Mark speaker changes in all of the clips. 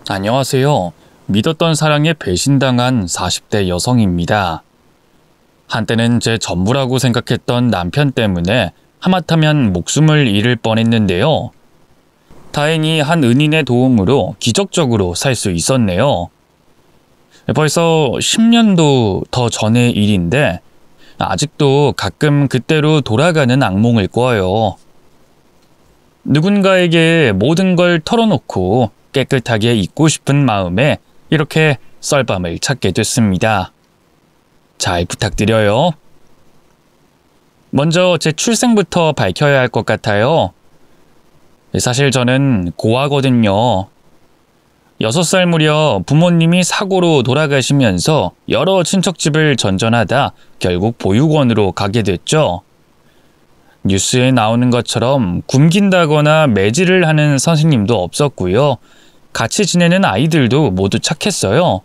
Speaker 1: 안녕하세요. 믿었던 사랑에 배신당한 40대 여성입니다. 한때는 제 전부라고 생각했던 남편 때문에 하마터면 목숨을 잃을 뻔했는데요. 다행히 한 은인의 도움으로 기적적으로 살 수 있었네요. 벌써 10년도 더 전의 일인데 아직도 가끔 그때로 돌아가는 악몽을 꿔요. 누군가에게 모든 걸 털어놓고 깨끗하게 잊고 싶은 마음에 이렇게 썰밤을 찾게 됐습니다. 잘 부탁드려요. 먼저 제 출생부터 밝혀야 할 것 같아요. 사실 저는 고아거든요. 6살 무렵 부모님이 사고로 돌아가시면서 여러 친척집을 전전하다 결국 보육원으로 가게 됐죠. 뉴스에 나오는 것처럼 굶긴다거나 매질을 하는 선생님도 없었고요. 같이 지내는 아이들도 모두 착했어요.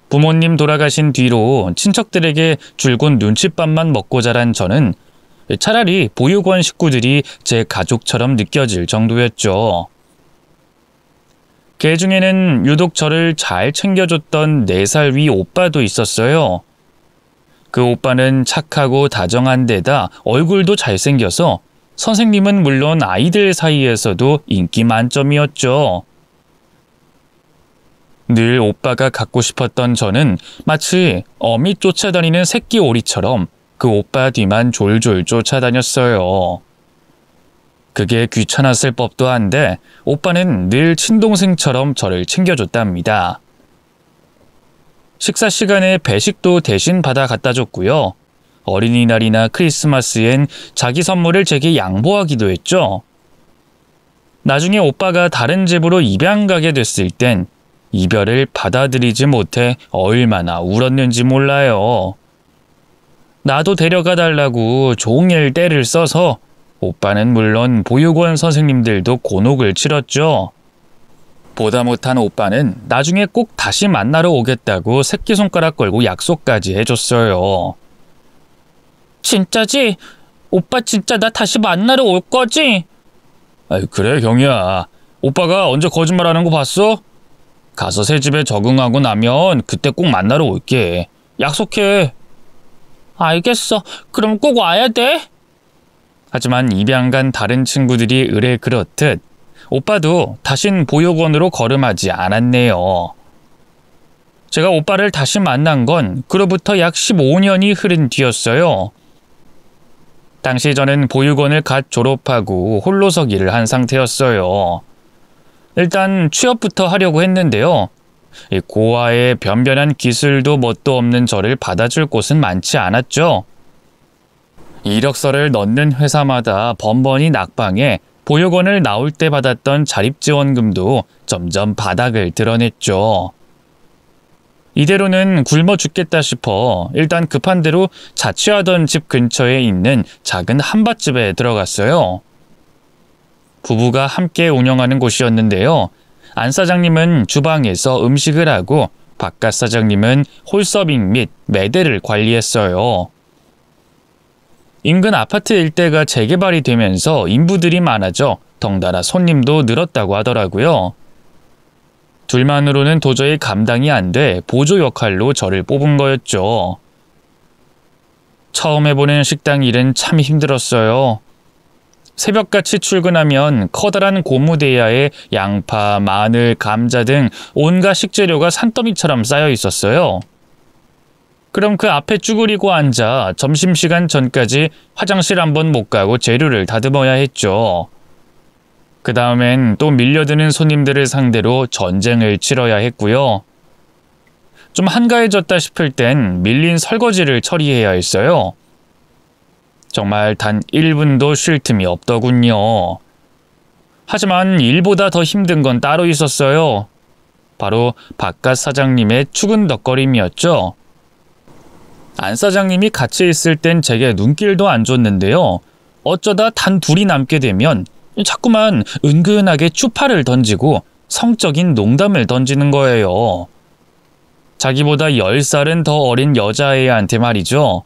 Speaker 1: 부모님 돌아가신 뒤로 친척들에게 줄곧 눈칫밥만 먹고 자란 저는 차라리 보육원 식구들이 제 가족처럼 느껴질 정도였죠. 그 중에는 유독 저를 잘 챙겨줬던 4살 위 오빠도 있었어요. 그 오빠는 착하고 다정한 데다 얼굴도 잘생겨서 선생님은 물론 아이들 사이에서도 인기 만점이었죠. 늘 오빠가 갖고 싶었던 저는 마치 어미 쫓아다니는 새끼 오리처럼 그 오빠 뒤만 졸졸 쫓아다녔어요. 그게 귀찮았을 법도 한데 오빠는 늘 친동생처럼 저를 챙겨줬답니다. 식사 시간에 배식도 대신 받아 갖다 줬고요. 어린이날이나 크리스마스엔 자기 선물을 제게 양보하기도 했죠. 나중에 오빠가 다른 집으로 입양 가게 됐을 땐 이별을 받아들이지 못해 얼마나 울었는지 몰라요. 나도 데려가 달라고 종일 떼를 써서 오빠는 물론 보육원 선생님들도 곤혹을 치렀죠. 보다 못한 오빠는 나중에 꼭 다시 만나러 오겠다고 새끼손가락 걸고 약속까지 해줬어요. 진짜지? 오빠 진짜 나 다시 만나러 올 거지? 그래 경이야. 오빠가 언제 거짓말하는 거 봤어? 가서 새 집에 적응하고 나면 그때 꼭 만나러 올게. 약속해. 알겠어. 그럼 꼭 와야 돼? 하지만 입양 간 다른 친구들이 의뢰 그렇듯 오빠도 다신 보육원으로 걸음하지 않았네요. 제가 오빠를 다시 만난 건 그로부터 약 15년이 흐른 뒤였어요. 당시 저는 보육원을 갓 졸업하고 홀로서기를 한 상태였어요. 일단 취업부터 하려고 했는데요. 고아의 변변한 기술도 뭣도 없는 저를 받아줄 곳은 많지 않았죠. 이력서를 넣는 회사마다 번번이 낙방해 보육원을 나올 때 받았던 자립지원금도 점점 바닥을 드러냈죠. 이대로는 굶어 죽겠다 싶어 일단 급한 대로 자취하던 집 근처에 있는 작은 한밭집에 들어갔어요. 부부가 함께 운영하는 곳이었는데요. 안 사장님은 주방에서 음식을 하고 바깥 사장님은 홀서빙 및 매대를 관리했어요. 인근 아파트 일대가 재개발이 되면서 인부들이 많아져 덩달아 손님도 늘었다고 하더라고요. 둘만으로는 도저히 감당이 안 돼 보조 역할로 저를 뽑은 거였죠. 처음 해보는 식당 일은 참 힘들었어요. 새벽같이 출근하면 커다란 고무대야에 양파, 마늘, 감자 등 온갖 식재료가 산더미처럼 쌓여 있었어요. 그럼 그 앞에 쭈그리고 앉아 점심시간 전까지 화장실 한번 못 가고 재료를 다듬어야 했죠. 그 다음엔 또 밀려드는 손님들을 상대로 전쟁을 치러야 했고요. 좀 한가해졌다 싶을 땐 밀린 설거지를 처리해야 했어요. 정말 단 1분도 쉴 틈이 없더군요. 하지만 일보다 더 힘든 건 따로 있었어요. 바로 바깥 사장님의 추근덕거림이었죠. 안 사장님이 같이 있을 땐 제게 눈길도 안 줬는데요. 어쩌다 단 둘이 남게 되면 자꾸만 은근하게 추파를 던지고 성적인 농담을 던지는 거예요. 자기보다 10살은 더 어린 여자애한테 말이죠.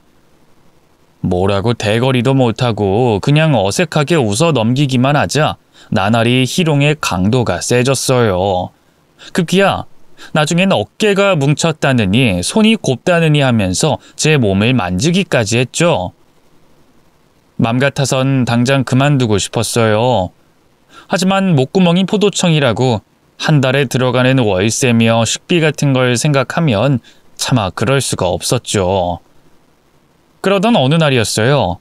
Speaker 1: 뭐라고 대거리도 못하고 그냥 어색하게 웃어 넘기기만 하자 나날이 희롱의 강도가 세졌어요. 급기야 나중엔 어깨가 뭉쳤다느니 손이 곱다느니 하면서 제 몸을 만지기까지 했죠. 맘 같아선 당장 그만두고 싶었어요. 하지만 목구멍이 포도청이라고 한 달에 들어가는 월세며 식비 같은 걸 생각하면 차마 그럴 수가 없었죠. 그러던 어느 날이었어요.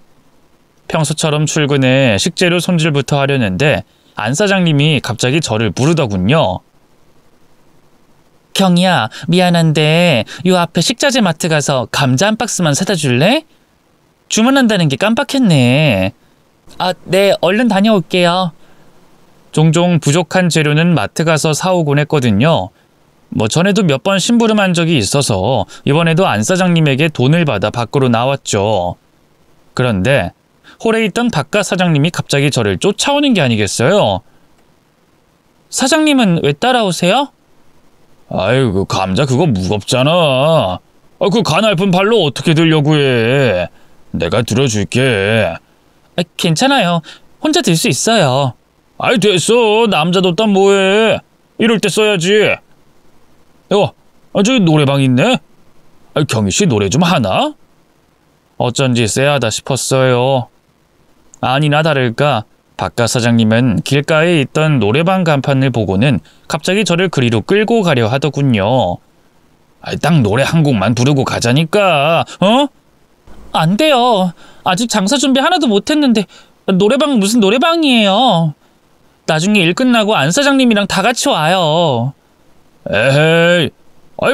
Speaker 1: 평소처럼 출근해 식재료 손질부터 하려는데 안 사장님이 갑자기 저를 부르더군요. 경이야, 미안한데 요 앞에 식자재 마트 가서 감자 한 박스만 사다 줄래? 주문한다는 게 깜빡했네. 아, 네, 얼른 다녀올게요. 종종 부족한 재료는 마트 가서 사오곤 했거든요. 전에도 몇 번 심부름한 적이 있어서 이번에도 안 사장님에게 돈을 받아 밖으로 나왔죠. 그런데 홀에 있던 바깥 사장님이 갑자기 저를 쫓아오는 게 아니겠어요? 사장님은 왜 따라오세요? 아유, 그 감자 그거 무겁잖아. 그 가냘픈 발로 어떻게 들려고 해. 내가 들어줄게. 괜찮아요. 혼자 들 수 있어요. 아이, 됐어. 남자답다 뭐해. 이럴 때 써야지. 저기 노래방 있네? 경희씨 노래 좀 하나? 어쩐지 쎄하다 싶었어요. 아니나 다를까 바깥 사장님은 길가에 있던 노래방 간판을 보고는 갑자기 저를 그리로 끌고 가려 하더군요. 딱 노래 한 곡만 부르고 가자니까, 어? 안 돼요. 아직 장사 준비 하나도 못했는데 노래방은 무슨 노래방이에요. 나중에 일 끝나고 안 사장님이랑 다 같이 와요. 에헤이,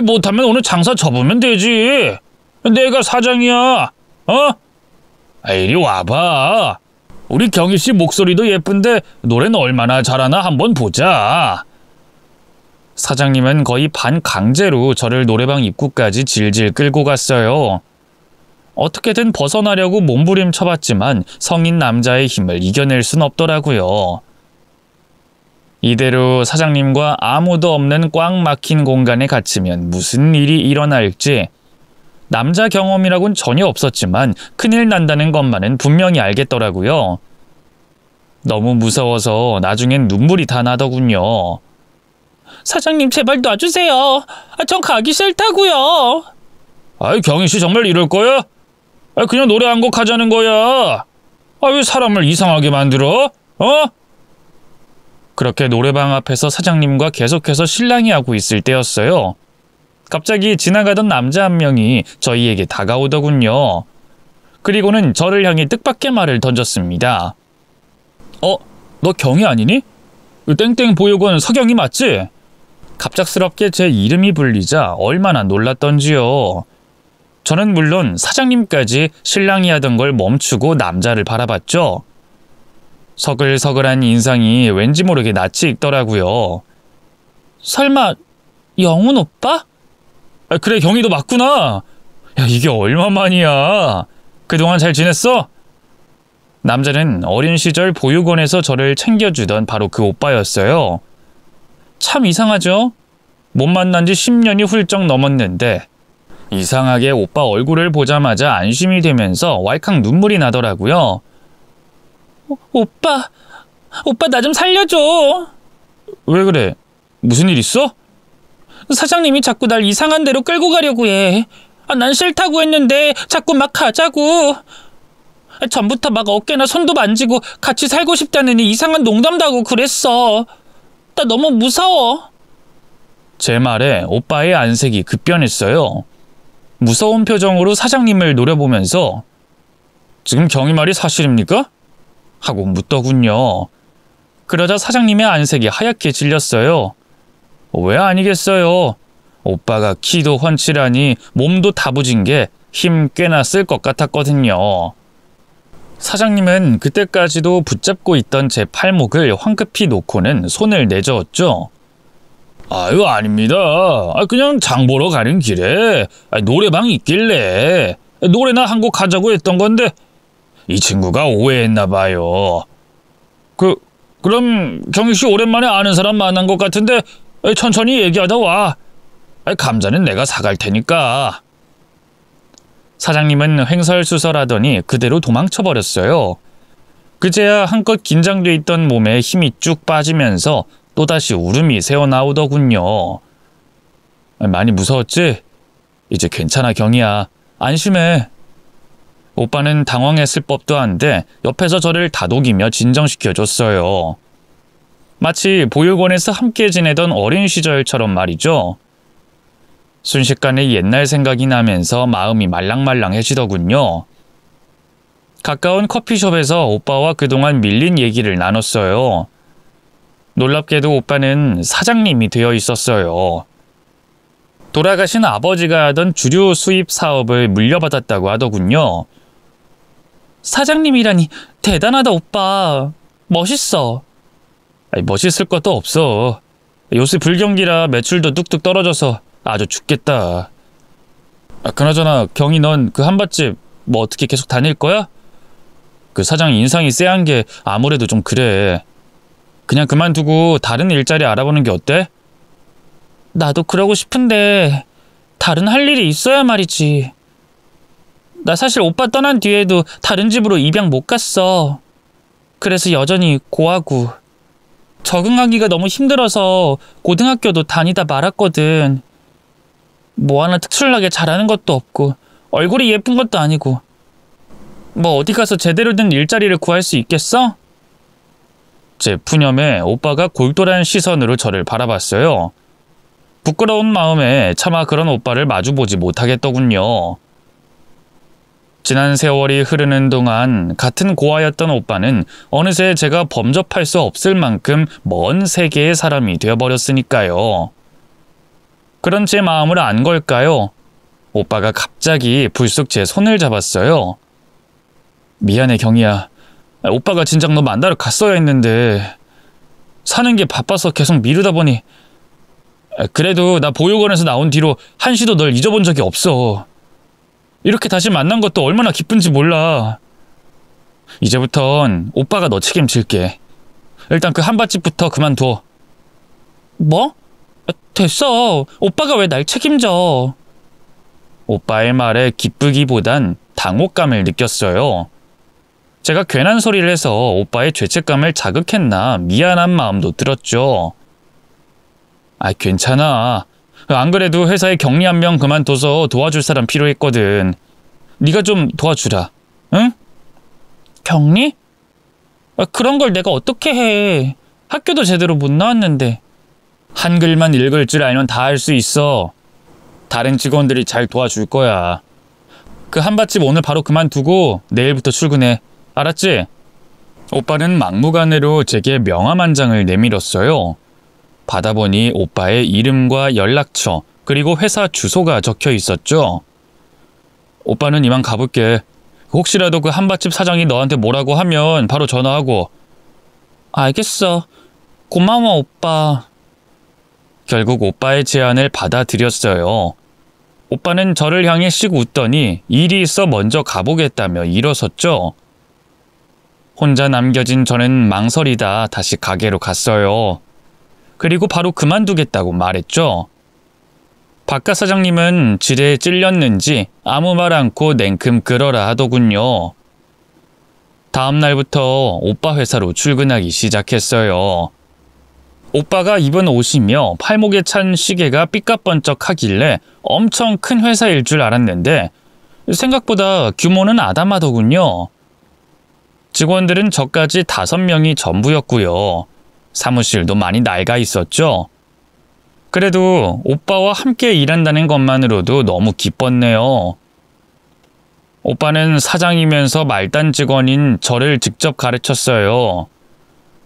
Speaker 1: 못하면 오늘 장사 접으면 되지. 내가 사장이야, 어? 이리 와봐. 우리 경희씨 목소리도 예쁜데 노래는 얼마나 잘하나 한번 보자. 사장님은 거의 반강제로 저를 노래방 입구까지 질질 끌고 갔어요. 어떻게든 벗어나려고 몸부림쳐봤지만 성인 남자의 힘을 이겨낼 순 없더라고요. 이대로 사장님과 아무도 없는 꽉 막힌 공간에 갇히면 무슨 일이 일어날지 남자 경험이라곤 전혀 없었지만 큰일 난다는 것만은 분명히 알겠더라고요. 너무 무서워서 나중엔 눈물이 다 나더군요. 사장님 제발 놔주세요. 전 가기 싫다고요. 경희씨 정말 이럴 거야? 그냥 노래 한 곡 하자는 거야. 왜 사람을 이상하게 만들어? 어? 그렇게 노래방 앞에서 사장님과 계속해서 실랑이 하고 있을 때였어요. 갑자기 지나가던 남자 한 명이 저희에게 다가오더군요. 그리고는 저를 향해 뜻밖의 말을 던졌습니다. 너 경희 아니니? 땡땡 보육원 서경이 맞지? 갑작스럽게 제 이름이 불리자 얼마나 놀랐던지요. 저는 물론 사장님까지 실랑이 하던 걸 멈추고 남자를 바라봤죠. 서글서글한 인상이 왠지 모르게 낯이 익더라고요. 설마 영훈 오빠? 그래, 경희도 맞구나. 야, 이게 얼마만이야. 그동안 잘 지냈어? 남자는 어린 시절 보육원에서 저를 챙겨주던 바로 그 오빠였어요. 참 이상하죠? 못 만난 지 10년이 훌쩍 넘었는데 이상하게 오빠 얼굴을 보자마자 안심이 되면서 왈칵 눈물이 나더라고요. 오빠 나 좀 살려줘. 왜 그래? 무슨 일 있어? 사장님이 자꾸 날 이상한 데로 끌고 가려고 해. 난 싫다고 했는데 자꾸 막 가자고. 전부터 막 어깨나 손도 만지고 같이 살고 싶다느니 이상한 농담도 하고 그랬어. 나 너무 무서워. 제 말에 오빠의 안색이 급변했어요. 무서운 표정으로 사장님을 노려보면서 지금 경희 말이 사실입니까? 하고 묻더군요. 그러자 사장님의 안색이 하얗게 질렸어요. 왜 아니겠어요. 오빠가 키도 훤칠하니 몸도 다부진 게 힘 꽤나 쓸 것 같았거든요. 사장님은 그때까지도 붙잡고 있던 제 팔목을 황급히 놓고는 손을 내저었죠. 아닙니다. 그냥 장 보러 가는 길에 노래방 있길래 노래나 한 곡 하자고 했던 건데 이 친구가 오해했나 봐요. 그럼 경희씨 오랜만에 아는 사람 만난 것 같은데 천천히 얘기하다 와. 감자는 내가 사갈 테니까. 사장님은 횡설수설하더니 그대로 도망쳐버렸어요. 그제야 한껏 긴장돼 있던 몸에 힘이 쭉 빠지면서 또다시 울음이 새어나오더군요. 많이 무서웠지? 이제 괜찮아, 경이야. 안심해. 오빠는 당황했을 법도 한데 옆에서 저를 다독이며 진정시켜줬어요. 마치 보육원에서 함께 지내던 어린 시절처럼 말이죠. 순식간에 옛날 생각이 나면서 마음이 말랑말랑해지더군요. 가까운 커피숍에서 오빠와 그동안 밀린 얘기를 나눴어요. 놀랍게도 오빠는 사장님이 되어 있었어요. 돌아가신 아버지가 하던 주류 수입 사업을 물려받았다고 하더군요. 사장님이라니 대단하다 오빠. 멋있어. 아니, 멋있을 것도 없어. 요새 불경기라 매출도 뚝뚝 떨어져서 아주 죽겠다. 그나저나 경희 넌 그 한밭집 뭐 어떻게 계속 다닐 거야? 그 사장 인상이 쎄한 게 아무래도 좀 그래. 그냥 그만두고 다른 일자리 알아보는 게 어때? 나도 그러고 싶은데 다른 할 일이 있어야 말이지. 나 사실 오빠 떠난 뒤에도 다른 집으로 입양 못 갔어. 그래서 여전히 고하고. 적응하기가 너무 힘들어서 고등학교도 다니다 말았거든. 뭐 하나 특출나게 잘하는 것도 없고 얼굴이 예쁜 것도 아니고. 뭐 어디 가서 제대로 된 일자리를 구할 수 있겠어? 제 푸념에 오빠가 골똘한 시선으로 저를 바라봤어요. 부끄러운 마음에 차마 그런 오빠를 마주보지 못하겠더군요. 지난 세월이 흐르는 동안 같은 고아였던 오빠는 어느새 제가 범접할 수 없을 만큼 먼 세계의 사람이 되어버렸으니까요. 그런 제 마음을 안 걸까요? 오빠가 갑자기 불쑥 제 손을 잡았어요. 미안해 경희야. 오빠가 진작 너 만나러 갔어야 했는데 사는 게 바빠서 계속 미루다 보니. 그래도 나 보육원에서 나온 뒤로 한시도 널 잊어본 적이 없어. 이렇게 다시 만난 것도 얼마나 기쁜지 몰라. 이제부턴 오빠가 너 책임질게. 일단 그 한밭집부터 그만둬. 뭐? 됐어. 오빠가 왜 날 책임져? 오빠의 말에 기쁘기보단 당혹감을 느꼈어요. 제가 괜한 소리를 해서 오빠의 죄책감을 자극했나 미안한 마음도 들었죠. 괜찮아. 안 그래도 회사에 경리 한 명 그만둬서 도와줄 사람 필요했거든. 네가 좀 도와주라. 응? 경리? 그런 걸 내가 어떻게 해. 학교도 제대로 못 나왔는데. 한글만 읽을 줄 알면 다 할 수 있어. 다른 직원들이 잘 도와줄 거야. 그 한밭집 오늘 바로 그만두고 내일부터 출근해. 알았지? 오빠는 막무가내로 제게 명함 한 장을 내밀었어요. 받아보니 오빠의 이름과 연락처 그리고 회사 주소가 적혀 있었죠. 오빠는 이만 가볼게. 혹시라도 그 한밭집 사장이 너한테 뭐라고 하면 바로 전화하고. 알겠어. 고마워 오빠. 결국 오빠의 제안을 받아들였어요. 오빠는 저를 향해 씩 웃더니 일이 있어 먼저 가보겠다며 일어섰죠. 혼자 남겨진 저는 망설이다 다시 가게로 갔어요. 그리고 바로 그만두겠다고 말했죠. 박가 사장님은 지레 찔렸는지 아무 말 않고 냉큼 끌어라 하더군요. 다음 날부터 오빠 회사로 출근하기 시작했어요. 오빠가 입은 옷이며 팔목에 찬 시계가 삐까번쩍 하길래 엄청 큰 회사일 줄 알았는데 생각보다 규모는 아담하더군요. 직원들은 저까지 5명이 전부였고요. 사무실도 많이 낡아 있었죠. 그래도 오빠와 함께 일한다는 것만으로도 너무 기뻤네요. 오빠는 사장이면서 말단 직원인 저를 직접 가르쳤어요.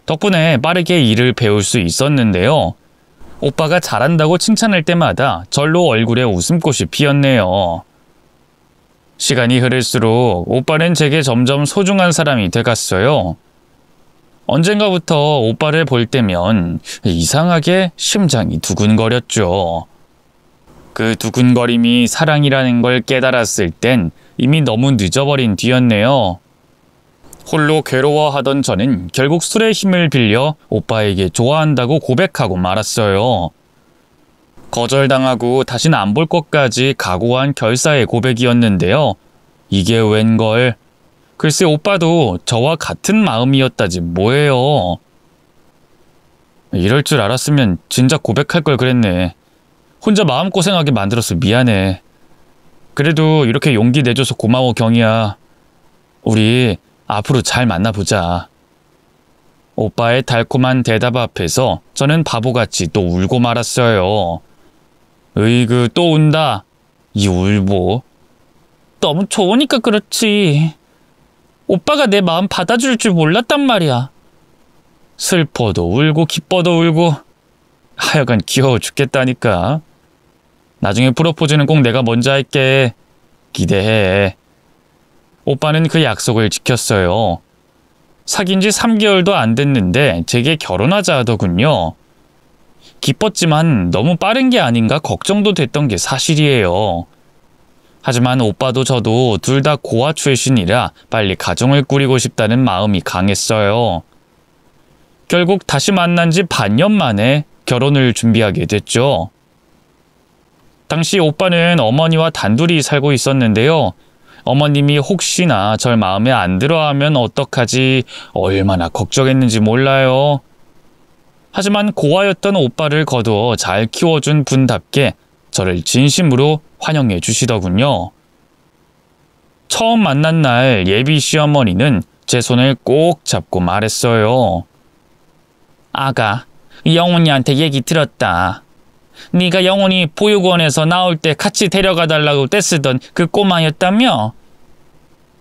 Speaker 1: 덕분에 빠르게 일을 배울 수 있었는데요. 오빠가 잘한다고 칭찬할 때마다 절로 얼굴에 웃음꽃이 피었네요. 시간이 흐를수록 오빠는 제게 점점 소중한 사람이 돼갔어요. 언젠가부터 오빠를 볼 때면 이상하게 심장이 두근거렸죠. 그 두근거림이 사랑이라는 걸 깨달았을 땐 이미 너무 늦어버린 뒤였네요. 홀로 괴로워하던 저는 결국 술의 힘을 빌려 오빠에게 좋아한다고 고백하고 말았어요. 거절당하고 다신 안 볼 것까지 각오한 결사의 고백이었는데요. 이게 웬걸. 글쎄 오빠도 저와 같은 마음이었다지 뭐예요. 이럴 줄 알았으면 진작 고백할 걸 그랬네. 혼자 마음고생하게 만들어서 미안해. 그래도 이렇게 용기 내줘서 고마워, 경이야. 우리 앞으로 잘 만나보자. 오빠의 달콤한 대답 앞에서 저는 바보같이 또 울고 말았어요. 으이그, 또 운다. 이 울보. 너무 좋으니까 그렇지. 오빠가 내 마음 받아줄 줄 몰랐단 말이야. 슬퍼도 울고 기뻐도 울고. 하여간 귀여워 죽겠다니까. 나중에 프로포즈는 꼭 내가 먼저 할게. 기대해. 오빠는 그 약속을 지켰어요. 사귄 지 3개월도 안 됐는데 제게 결혼하자 하더군요. 기뻤지만 너무 빠른 게 아닌가 걱정도 됐던 게 사실이에요. 하지만 오빠도 저도 둘 다 고아 출신이라 빨리 가정을 꾸리고 싶다는 마음이 강했어요. 결국 다시 만난 지 반년 만에 결혼을 준비하게 됐죠. 당시 오빠는 어머니와 단둘이 살고 있었는데요. 어머님이 혹시나 절 마음에 안 들어하면 어떡하지 얼마나 걱정했는지 몰라요. 하지만 고아였던 오빠를 거두어 잘 키워준 분답게 저를 진심으로 환영해 주시더군요. 처음 만난 날 예비 시어머니는 제 손을 꼭 잡고 말했어요. 아가, 영훈이한테 얘기 들었다. 네가 영훈이 보육원에서 나올 때 같이 데려가 달라고 떼쓰던 그 꼬마였다며?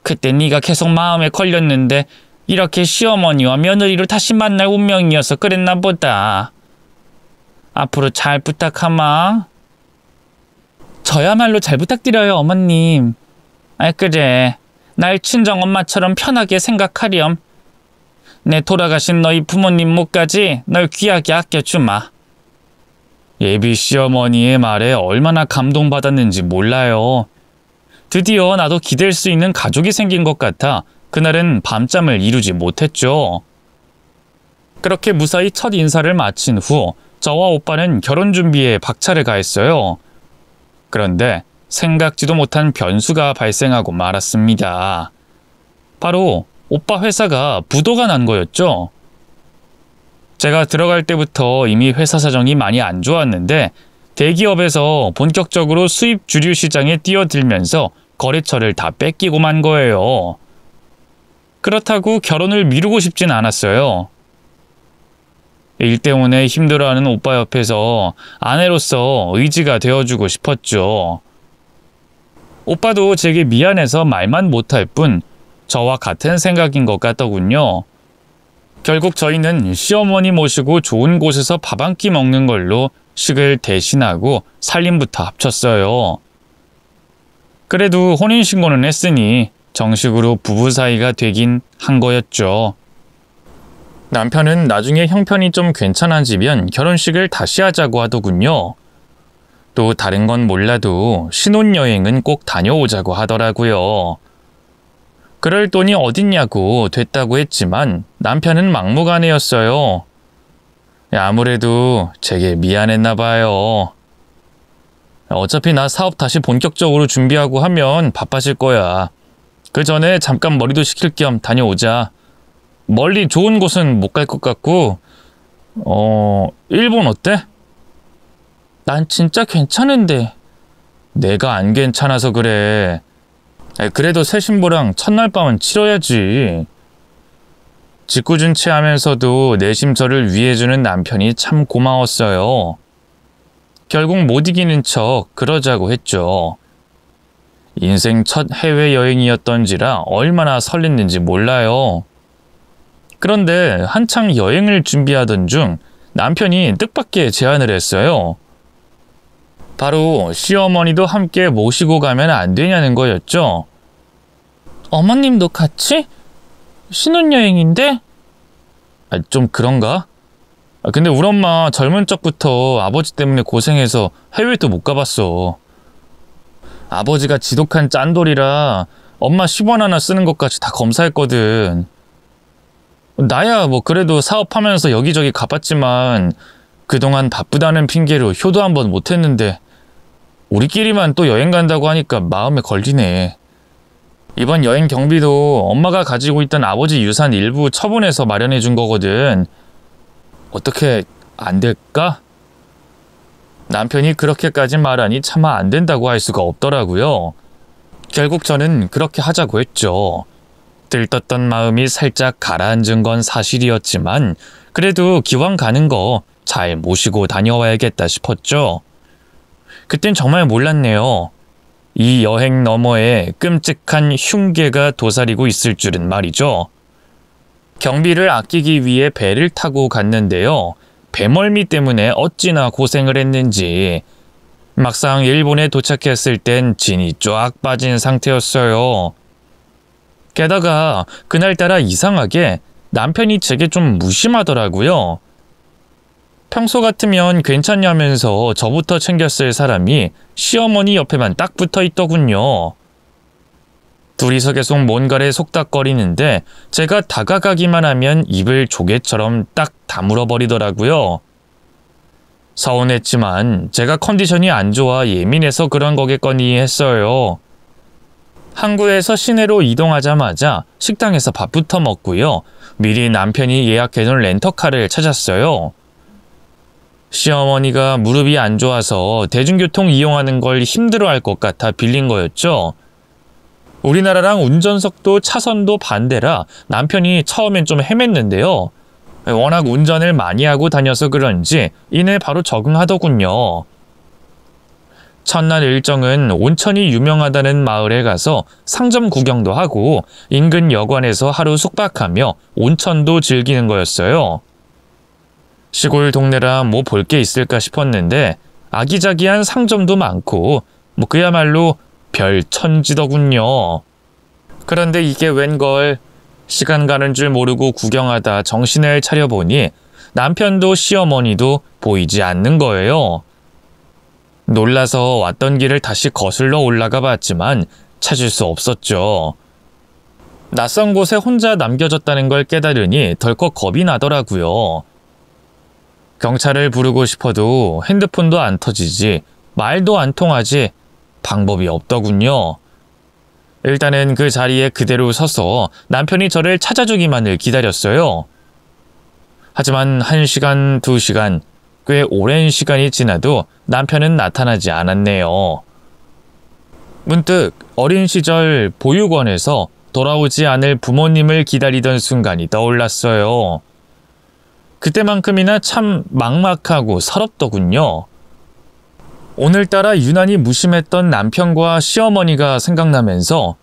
Speaker 1: 그때 네가 계속 마음에 걸렸는데 이렇게 시어머니와 며느리로 다시 만날 운명이어서 그랬나 보다. 앞으로 잘 부탁하마. 저야말로 잘 부탁드려요, 어머님. 그래. 날 친정엄마처럼 편하게 생각하렴. 내 돌아가신 너희 부모님 몫까지 널 귀하게 아껴주마. 예비 시어머니의 말에 얼마나 감동받았는지 몰라요. 드디어 나도 기댈 수 있는 가족이 생긴 것 같아 그날은 밤잠을 이루지 못했죠. 그렇게 무사히 첫 인사를 마친 후 저와 오빠는 결혼 준비에 박차를 가했어요. 그런데 생각지도 못한 변수가 발생하고 말았습니다. 바로 오빠 회사가 부도가 난 거였죠. 제가 들어갈 때부터 이미 회사 사정이 많이 안 좋았는데 대기업에서 본격적으로 수입 주류 시장에 뛰어들면서 거래처를 다 뺏기고 만 거예요. 그렇다고 결혼을 미루고 싶진 않았어요. 일 때문에 힘들어하는 오빠 옆에서 아내로서 의지가 되어주고 싶었죠. 오빠도 제게 미안해서 말만 못할 뿐 저와 같은 생각인 것 같더군요. 결국 저희는 시어머니 모시고 좋은 곳에서 밥 한 끼 먹는 걸로 식을 대신하고 살림부터 합쳤어요. 그래도 혼인신고는 했으니 정식으로 부부 사이가 되긴 한 거였죠. 남편은 나중에 형편이 좀 괜찮아지면 결혼식을 다시 하자고 하더군요. 또 다른 건 몰라도 신혼여행은 꼭 다녀오자고 하더라고요. 그럴 돈이 어딨냐고 됐다고 했지만 남편은 막무가내였어요. 아무래도 제게 미안했나 봐요. 어차피 나 사업 다시 본격적으로 준비하고 하면 바빠질 거야. 그 전에 잠깐 머리도 식힐 겸 다녀오자. 멀리 좋은 곳은 못 갈 것 같고 일본 어때? 난 진짜 괜찮은데. 내가 안 괜찮아서 그래. 그래도 새 신부랑 첫날 밤은 치러야지. 짓궂은 내심 저를 위해주는 남편이 참 고마웠어요. 결국 못 이기는 척 그러자고 했죠. 인생 첫 해외여행이었던지라 얼마나 설렜는지 몰라요. 그런데 한창 여행을 준비하던 중 남편이 뜻밖의 제안을 했어요. 바로 시어머니도 함께 모시고 가면 안 되냐는 거였죠. 어머님도 같이? 신혼여행인데? 좀 그런가? 근데 우리 엄마 젊은 적부터 아버지 때문에 고생해서 해외도 못 가봤어. 아버지가 지독한 짠돌이라 엄마 10원 하나 쓰는 것까지 다 검사했거든. 나야 뭐 그래도 사업하면서 여기저기 가봤지만 그동안 바쁘다는 핑계로 효도 한번 못했는데 우리끼리만 또 여행 간다고 하니까 마음에 걸리네. 이번 여행 경비도 엄마가 가지고 있던 아버지 유산 일부 처분해서 마련해 준 거거든. 어떻게 안 될까? 남편이 그렇게까지 말하니 차마 안 된다고 할 수가 없더라고요. 결국 저는 그렇게 하자고 했죠. 들떴던 마음이 살짝 가라앉은 건 사실이었지만 그래도 기왕 가는 거 잘 모시고 다녀와야겠다 싶었죠. 그땐 정말 몰랐네요. 이 여행 너머에 끔찍한 흉계가 도사리고 있을 줄은 말이죠. 경비를 아끼기 위해 배를 타고 갔는데요. 배멀미 때문에 어찌나 고생을 했는지 막상 일본에 도착했을 땐 진이 쫙 빠진 상태였어요. 게다가 그날따라 이상하게 남편이 제게 좀 무심하더라고요. 평소 같으면 괜찮냐면서 저부터 챙겼을 사람이 시어머니 옆에만 딱 붙어 있더군요. 둘이서 계속 뭔가를 속닥거리는데 제가 다가가기만 하면 입을 조개처럼 딱 다물어 버리더라고요. 서운했지만 제가 컨디션이 안 좋아 예민해서 그런 거겠거니 했어요. 항구에서 시내로 이동하자마자 식당에서 밥부터 먹고요. 미리 남편이 예약해놓은 렌터카를 찾았어요. 시어머니가 무릎이 안 좋아서 대중교통 이용하는 걸 힘들어할 것 같아 빌린 거였죠. 우리나라랑 운전석도 차선도 반대라 남편이 처음엔 좀 헤맸는데요. 워낙 운전을 많이 하고 다녀서 그런지 이내 바로 적응하더군요. 첫날 일정은 온천이 유명하다는 마을에 가서 상점 구경도 하고 인근 여관에서 하루 숙박하며 온천도 즐기는 거였어요. 시골 동네라 뭐 볼 게 있을까 싶었는데 아기자기한 상점도 많고 그야말로 별천지더군요. 그런데 이게 웬걸, 시간 가는 줄 모르고 구경하다 정신을 차려보니 남편도 시어머니도 보이지 않는 거예요. 놀라서 왔던 길을 다시 거슬러 올라가 봤지만 찾을 수 없었죠. 낯선 곳에 혼자 남겨졌다는 걸 깨달으니 덜컥 겁이 나더라고요. 경찰을 부르고 싶어도 핸드폰도 안 터지지 말도 안 통하지 방법이 없더군요. 일단은 그 자리에 그대로 서서 남편이 저를 찾아주기만을 기다렸어요. 하지만 1시간, 2시간, 꽤 오랜 시간이 지나도 남편은 나타나지 않았네요. 문득 어린 시절 보육원에서 돌아오지 않을 부모님을 기다리던 순간이 떠올랐어요. 그때만큼이나 참 막막하고 서럽더군요. 오늘따라 유난히 무심했던 남편과 시어머니가 생각나면서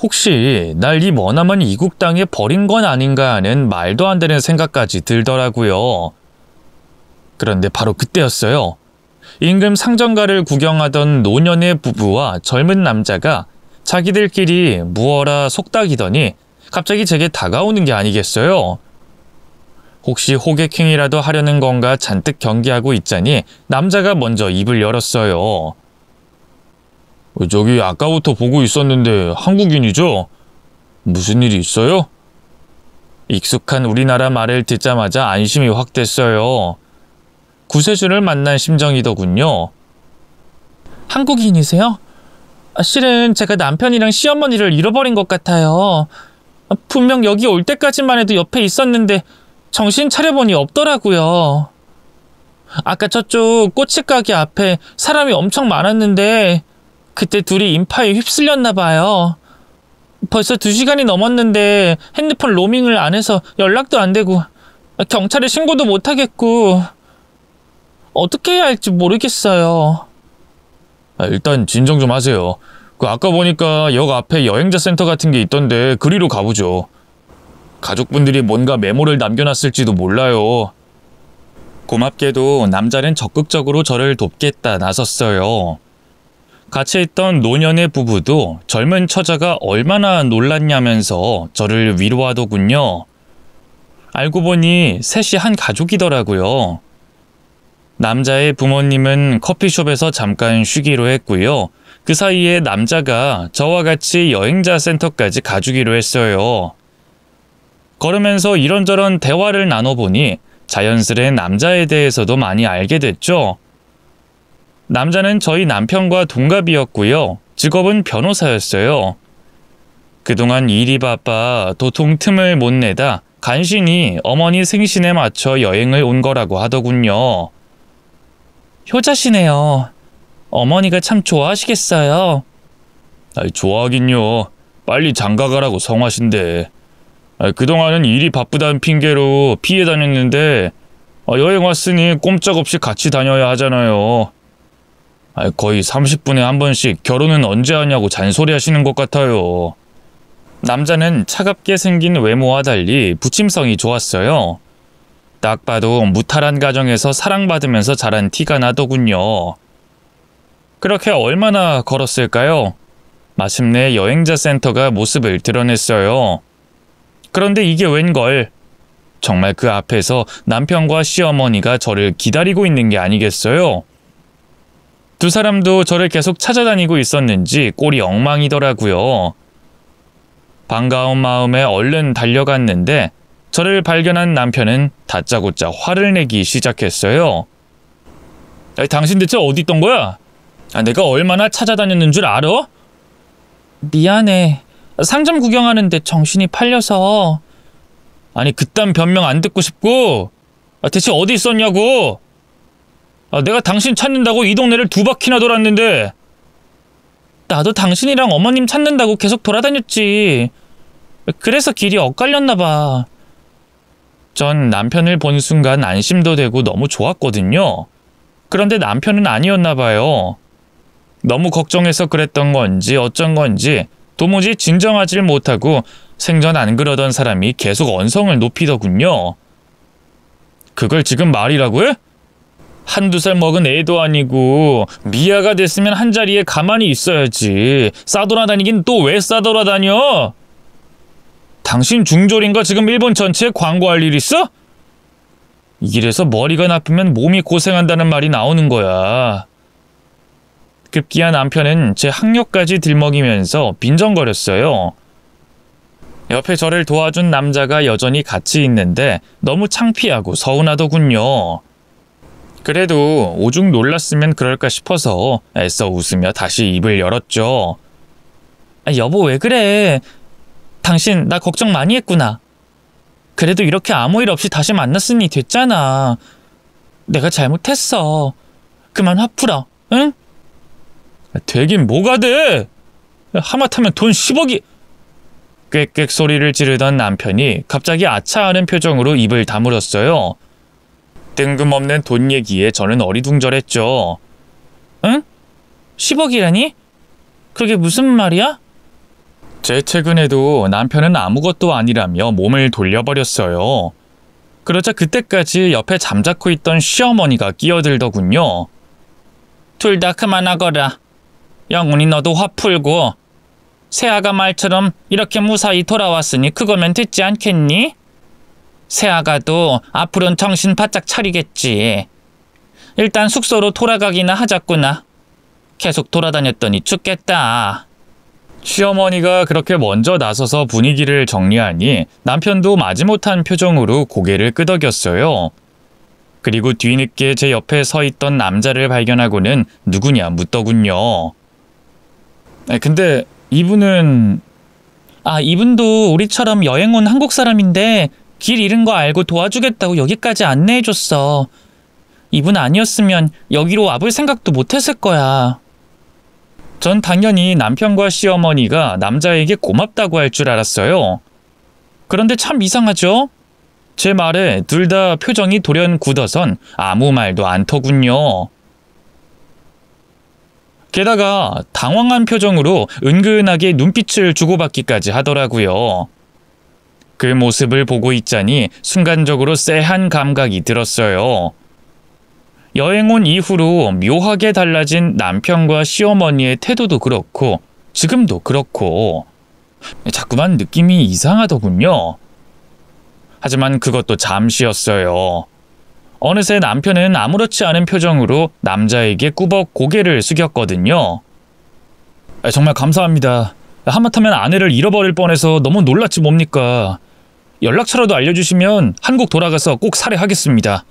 Speaker 1: 혹시 날 이 머나먼 이국 땅에 버린 건 아닌가 하는 말도 안 되는 생각까지 들더라고요. 그런데 바로 그때였어요. 임금 상점가를 구경하던 노년의 부부와 젊은 남자가 자기들끼리 무어라 속닥이더니 갑자기 제게 다가오는 게 아니겠어요. 혹시 호객행위라도 하려는 건가 잔뜩 경계하고 있자니 남자가 먼저 입을 열었어요. 저기 아까부터 보고 있었는데 한국인이죠? 무슨 일이 있어요? 익숙한 우리나라 말을 듣자마자 안심이 확 됐어요. 구세주를 만난 심정이더군요. 한국인이세요? 실은 제가 남편이랑 시어머니를 잃어버린 것 같아요. 분명 여기 올 때까지만 해도 옆에 있었는데 정신 차려보니 없더라고요. 아까 저쪽 꼬치가게 앞에 사람이 엄청 많았는데 그때 둘이 인파에 휩쓸렸나 봐요. 벌써 2시간이 넘었는데 핸드폰 로밍을 안 해서 연락도 안 되고 경찰에 신고도 못 하겠고 어떻게 해야 할지 모르겠어요. 일단 진정 좀 하세요. 아까 보니까 역 앞에 여행자 센터 같은 게 있던데 그리로 가보죠. 가족분들이 뭔가 메모를 남겨놨을지도 몰라요. 고맙게도 남자는 적극적으로 저를 돕겠다 나섰어요. 같이 있던 노년의 부부도 젊은 처자가 얼마나 놀랐냐면서 저를 위로하더군요. 알고 보니 셋이 한 가족이더라고요. 남자의 부모님은 커피숍에서 잠깐 쉬기로 했고요. 그 사이에 남자가 저와 같이 여행자 센터까지 가주기로 했어요. 걸으면서 이런저런 대화를 나눠보니 자연스레 남자에 대해서도 많이 알게 됐죠. 남자는 저희 남편과 동갑이었고요. 직업은 변호사였어요. 그동안 일이 바빠 도통 틈을 못 내다 간신히 어머니 생신에 맞춰 여행을 온 거라고 하더군요. 효자시네요. 어머니가 참 좋아하시겠어요. 좋아하긴요. 빨리 장가가라고 성하신데. 그동안은 일이 바쁘다는 핑계로 피해 다녔는데 여행 왔으니 꼼짝없이 같이 다녀야 하잖아요. 거의 30분에 한 번씩 결혼은 언제 하냐고 잔소리 하시는 것 같아요. 남자는 차갑게 생긴 외모와 달리 부침성이 좋았어요. 딱 봐도 무탈한 가정에서 사랑받으면서 자란 티가 나더군요. 그렇게 얼마나 걸었을까요? 마침내 여행자 센터가 모습을 드러냈어요. 그런데 이게 웬걸? 정말 그 앞에서 남편과 시어머니가 저를 기다리고 있는 게 아니겠어요? 두 사람도 저를 계속 찾아다니고 있었는지 꼴이 엉망이더라고요. 반가운 마음에 얼른 달려갔는데 저를 발견한 남편은 다짜고짜 화를 내기 시작했어요. 당신 대체 어디 있던 거야? 내가 얼마나 찾아다녔는 줄 알아? 미안해. 상점 구경하는데 정신이 팔려서. 아니 그딴 변명 안 듣고 싶고 대체 어디 있었냐고. 내가 당신 찾는다고 이 동네를 2바퀴나 돌았는데. 나도 당신이랑 어머님 찾는다고 계속 돌아다녔지. 그래서 길이 엇갈렸나 봐. 전 남편을 본 순간 안심도 되고 너무 좋았거든요. 그런데 남편은 아니었나 봐요. 너무 걱정해서 그랬던 건지 어쩐 건지 도무지 진정하질 못하고 생전 안 그러던 사람이 계속 언성을 높이더군요. 그걸 지금 말이라고 해? 한두 살 먹은 애도 아니고 미아가 됐으면 한자리에 가만히 있어야지. 싸돌아다니긴 또 왜 싸돌아다녀? 당신 중졸인가 지금 일본 전체에 광고할 일 있어? 이래서 머리가 나쁘면 몸이 고생한다는 말이 나오는 거야. 급기야 남편은 제 학력까지 들먹이면서 빈정거렸어요. 옆에 저를 도와준 남자가 여전히 같이 있는데 너무 창피하고 서운하더군요. 그래도 오죽 놀랐으면 그럴까 싶어서 애써 웃으며 다시 입을 열었죠. 여보 왜 그래? 당신 나 걱정 많이 했구나. 그래도 이렇게 아무 일 없이 다시 만났으니 됐잖아. 내가 잘못했어. 그만 화 풀어, 응? 되긴 뭐가 돼? 하마터면 돈 10억이... 꽥꽥 소리를 지르던 남편이 갑자기 아차하는 표정으로 입을 다물었어요. 뜬금없는 돈 얘기에 저는 어리둥절했죠. 응? 10억이라니? 그게 무슨 말이야? 제 최근에도 남편은 아무것도 아니라며 몸을 돌려버렸어요. 그러자 그때까지 옆에 잠자코 있던 시어머니가 끼어들더군요. 둘 다 그만하거라. 영훈이 너도 화 풀고. 새아가 말처럼 이렇게 무사히 돌아왔으니 그거면 됐지 않겠니? 새아가도 앞으로는 정신 바짝 차리겠지. 일단 숙소로 돌아가기나 하자꾸나. 계속 돌아다녔더니 죽겠다. 시어머니가 그렇게 먼저 나서서 분위기를 정리하니 남편도 마지못한 표정으로 고개를 끄덕였어요. 그리고 뒤늦게 제 옆에 서 있던 남자를 발견하고는 누구냐 묻더군요. 근데 이분은... 이분도 우리처럼 여행 온 한국 사람인데 길 잃은 거 알고 도와주겠다고 여기까지 안내해줬어. 이분 아니었으면 여기로 와볼 생각도 못했을 거야. 전 당연히 남편과 시어머니가 남자에게 고맙다고 할 줄 알았어요. 그런데 참 이상하죠? 제 말에 둘 다 표정이 돌연 굳어선 아무 말도 않더군요. 게다가 당황한 표정으로 은근하게 눈빛을 주고받기까지 하더라고요. 그 모습을 보고 있자니 순간적으로 쎄한 감각이 들었어요. 여행 온 이후로 묘하게 달라진 남편과 시어머니의 태도도 그렇고 지금도 그렇고 자꾸만 느낌이 이상하더군요. 하지만 그것도 잠시였어요. 어느새 남편은 아무렇지 않은 표정으로 남자에게 꾸벅 고개를 숙였거든요. 정말 감사합니다. 하마터면 아내를 잃어버릴 뻔해서 너무 놀랐지 뭡니까. 연락처라도 알려주시면 한국 돌아가서 꼭 살해하겠습니다.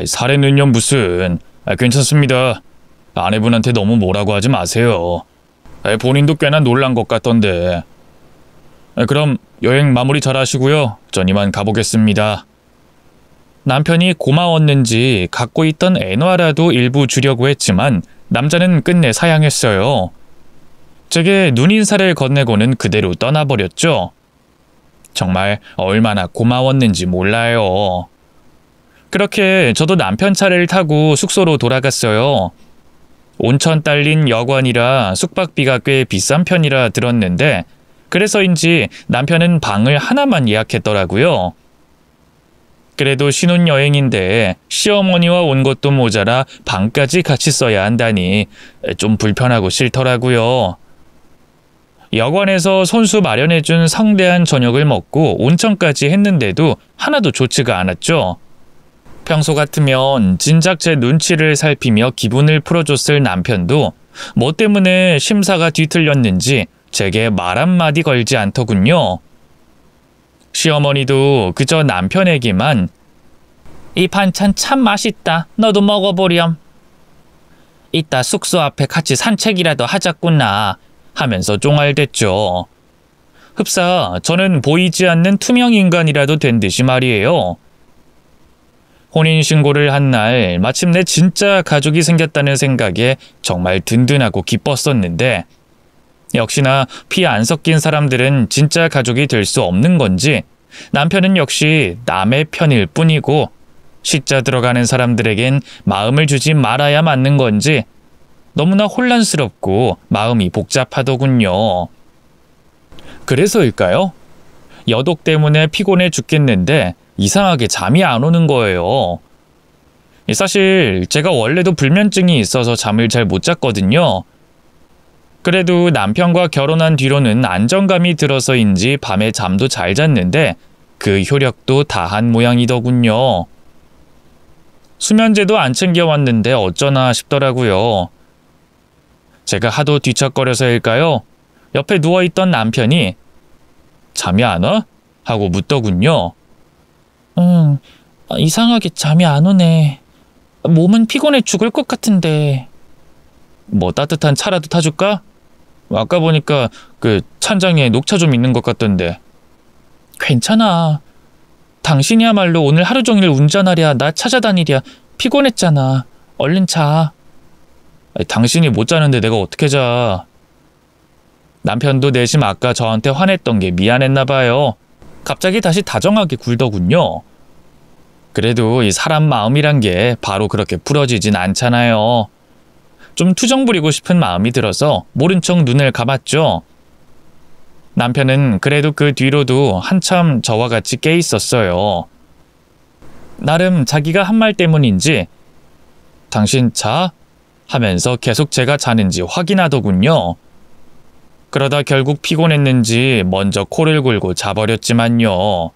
Speaker 1: 살해는요 무슨. 괜찮습니다. 아내분한테 너무 뭐라고 하지 마세요. 본인도 꽤나 놀란 것 같던데. 그럼 여행 마무리 잘 하시고요. 전 이만 가보겠습니다. 남편이 고마웠는지 갖고 있던 엔화라도 일부 주려고 했지만 남자는 끝내 사양했어요. 제게 눈인사를 건네고는 그대로 떠나버렸죠. 정말 얼마나 고마웠는지 몰라요. 그렇게 저도 남편 차를 타고 숙소로 돌아갔어요. 온천 딸린 여관이라 숙박비가 꽤 비싼 편이라 들었는데 그래서인지 남편은 방을 하나만 예약했더라고요. 그래도 신혼여행인데 시어머니와 온 것도 모자라 방까지 같이 써야 한다니 좀 불편하고 싫더라고요. 여관에서 손수 마련해준 성대한 저녁을 먹고 온천까지 했는데도 하나도 좋지가 않았죠. 평소 같으면 진작 제 눈치를 살피며 기분을 풀어줬을 남편도 뭐 때문에 심사가 뒤틀렸는지 제게 말 한마디 걸지 않더군요. 시어머니도 그저 남편에게만 이 반찬 참 맛있다. 너도 먹어보렴. 이따 숙소 앞에 같이 산책이라도 하자꾸나 하면서 쫑알댔죠. 흡사 저는 보이지 않는 투명 인간이라도 된 듯이 말이에요. 혼인신고를 한 날 마침내 진짜 가족이 생겼다는 생각에 정말 든든하고 기뻤었는데 역시나 피 안 섞인 사람들은 진짜 가족이 될 수 없는 건지 남편은 역시 남의 편일 뿐이고 시자 들어가는 사람들에겐 마음을 주지 말아야 맞는 건지 너무나 혼란스럽고 마음이 복잡하더군요. 그래서일까요? 여독 때문에 피곤해 죽겠는데 이상하게 잠이 안 오는 거예요. 사실 제가 원래도 불면증이 있어서 잠을 잘 못 잤거든요. 그래도 남편과 결혼한 뒤로는 안정감이 들어서인지 밤에 잠도 잘 잤는데 그 효력도 다한 모양이더군요. 수면제도 안 챙겨왔는데 어쩌나 싶더라고요. 제가 하도 뒤척거려서일까요? 옆에 누워있던 남편이 잠이 안 와? 하고 묻더군요. 이상하게 잠이 안 오네. 몸은 피곤해 죽을 것 같은데. 뭐 따뜻한 차라도 타줄까? 아까 보니까 그 찬장에 녹차 좀 있는 것 같던데. 괜찮아. 당신이야말로 오늘 하루 종일 운전하랴 나 찾아다니랴 피곤했잖아. 얼른 자. 당신이 못 자는데 내가 어떻게 자. 남편도 내심 아까 저한테 화냈던 게 미안했나 봐요. 갑자기 다시 다정하게 굴더군요. 그래도 이 사람 마음이란 게 바로 그렇게 풀어지진 않잖아요. 좀 투정 부리고 싶은 마음이 들어서 모른 척 눈을 감았죠. 남편은 그래도 그 뒤로도 한참 저와 같이 깨 있었어요. 나름 자기가 한 말 때문인지 당신 자? 하면서 계속 제가 자는지 확인하더군요. 그러다 결국 피곤했는지 먼저 코를 골고 자버렸지만요.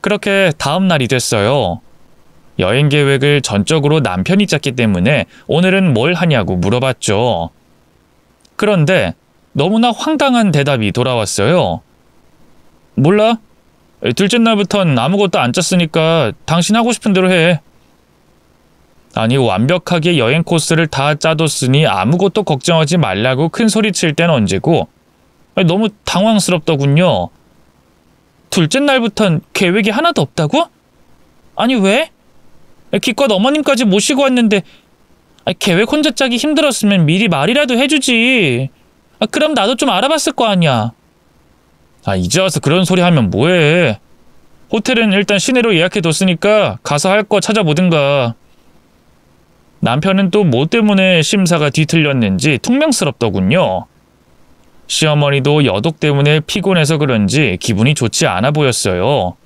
Speaker 1: 그렇게 다음 날이 됐어요. 여행 계획을 전적으로 남편이 짰기 때문에 오늘은 뭘 하냐고 물어봤죠. 그런데 너무나 황당한 대답이 돌아왔어요. 몰라? 둘째 날부턴 아무것도 안 짰으니까 당신 하고 싶은 대로 해. 아니 완벽하게 여행 코스를 다 짜뒀으니 아무것도 걱정하지 말라고 큰 소리 칠 땐 언제고 너무 당황스럽더군요. 둘째 날부턴 계획이 하나도 없다고? 아니 왜? 기껏 어머님까지 모시고 왔는데 계획 혼자 짜기 힘들었으면 미리 말이라도 해주지. 그럼 나도 좀 알아봤을 거 아니야. 이제 와서 그런 소리 하면 뭐해. 호텔은 일단 시내로 예약해뒀으니까 가서 할 거 찾아보든가. 남편은 또 뭐 때문에 심사가 뒤틀렸는지 퉁명스럽더군요. 시어머니도 여독 때문에 피곤해서 그런지 기분이 좋지 않아 보였어요.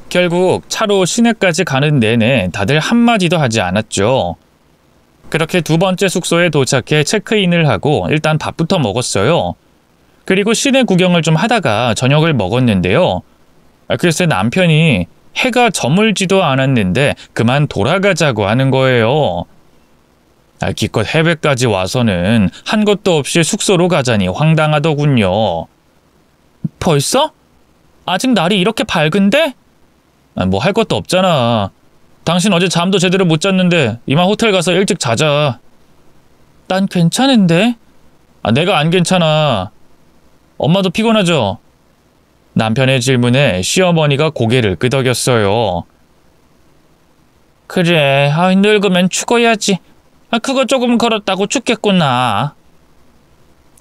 Speaker 1: 결국 차로 시내까지 가는 내내 다들 한마디도 하지 않았죠. 그렇게 두 번째 숙소에 도착해 체크인을 하고 일단 밥부터 먹었어요. 그리고 시내 구경을 좀 하다가 저녁을 먹었는데요. 글쎄 남편이 해가 저물지도 않았는데 그만 돌아가자고 하는 거예요. 기껏 해외까지 와서는 한 것도 없이 숙소로 가자니 황당하더군요. 벌써? 아직 날이 이렇게 밝은데? 뭐 할 것도 없잖아. 당신 어제 잠도 제대로 못 잤는데 이만 호텔 가서 일찍 자자. 난 괜찮은데? 내가 안 괜찮아. 엄마도 피곤하죠? 남편의 질문에 시어머니가 고개를 끄덕였어요. 그래, 늙으면 죽어야지. 그거 조금 걸었다고 죽겠구나.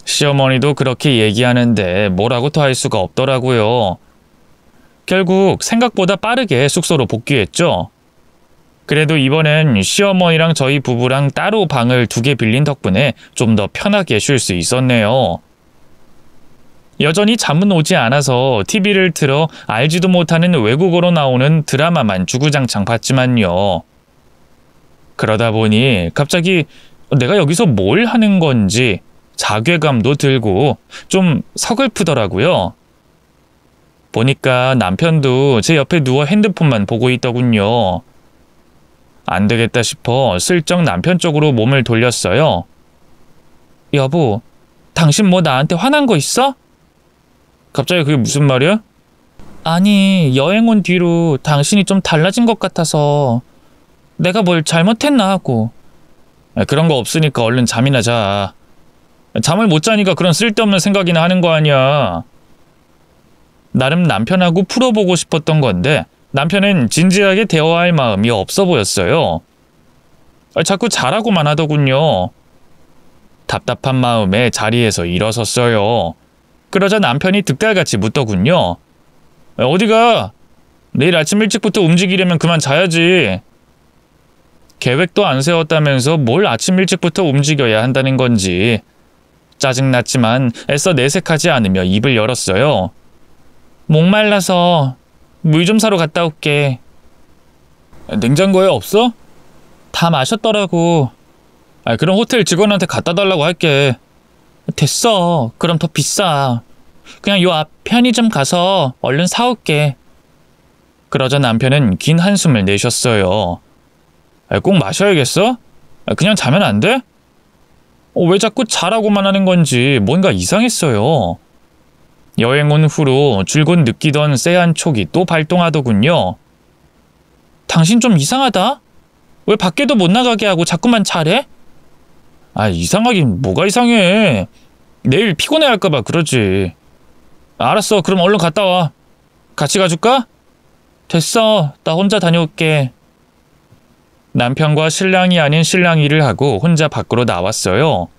Speaker 1: 시어머니도 그렇게 얘기하는데 뭐라고 더 할 수가 없더라고요. 결국 생각보다 빠르게 숙소로 복귀했죠. 그래도 이번엔 시어머니랑 저희 부부랑 따로 방을 2개 빌린 덕분에 좀 더 편하게 쉴 수 있었네요. 여전히 잠은 오지 않아서 TV를 틀어 알지도 못하는 외국어로 나오는 드라마만 주구장창 봤지만요. 그러다 보니 갑자기 내가 여기서 뭘 하는 건지 자괴감도 들고 좀 서글프더라고요. 보니까 남편도 제 옆에 누워 핸드폰만 보고 있더군요. 안 되겠다 싶어 슬쩍 남편 쪽으로 몸을 돌렸어요. 여보, 당신 뭐 나한테 화난 거 있어? 갑자기 그게 무슨 말이야? 아니, 여행 온 뒤로 당신이 좀 달라진 것 같아서 내가 뭘 잘못했나 하고. 그런 거 없으니까 얼른 잠이나 자. 잠을 못 자니까 그런 쓸데없는 생각이나 하는 거 아니야. 나름 남편하고 풀어보고 싶었던 건데 남편은 진지하게 대화할 마음이 없어 보였어요. 자꾸 자라고만 하더군요. 답답한 마음에 자리에서 일어섰어요. 그러자 남편이 득달같이 묻더군요. 어디가? 내일 아침 일찍부터 움직이려면 그만 자야지. 계획도 안 세웠다면서 뭘 아침 일찍부터 움직여야 한다는 건지. 짜증났지만 애써 내색하지 않으며 입을 열었어요. 목말라서 물 좀 사러 갔다 올게. 냉장고에 없어? 다 마셨더라고. 그럼 호텔 직원한테 갖다 달라고 할게. 됐어. 그럼 더 비싸. 그냥 요 앞 편의점 가서 얼른 사올게. 그러자 남편은 긴 한숨을 내셨어요. 꼭 마셔야겠어? 그냥 자면 안 돼? 왜 자꾸 자라고만 하는 건지 뭔가 이상했어요. 여행 온 후로 줄곧 느끼던 쎄한 촉이 또 발동하더군요. 당신 좀 이상하다? 왜 밖에도 못 나가게 하고 자꾸만 자래? 이상하긴 뭐가 이상해. 내일 피곤해 할까봐 그러지. 알았어, 그럼 얼른 갔다 와. 같이 가줄까? 됐어, 나 혼자 다녀올게. 남편과 신랑이 아닌 신랑이를 하고 혼자 밖으로 나왔어요.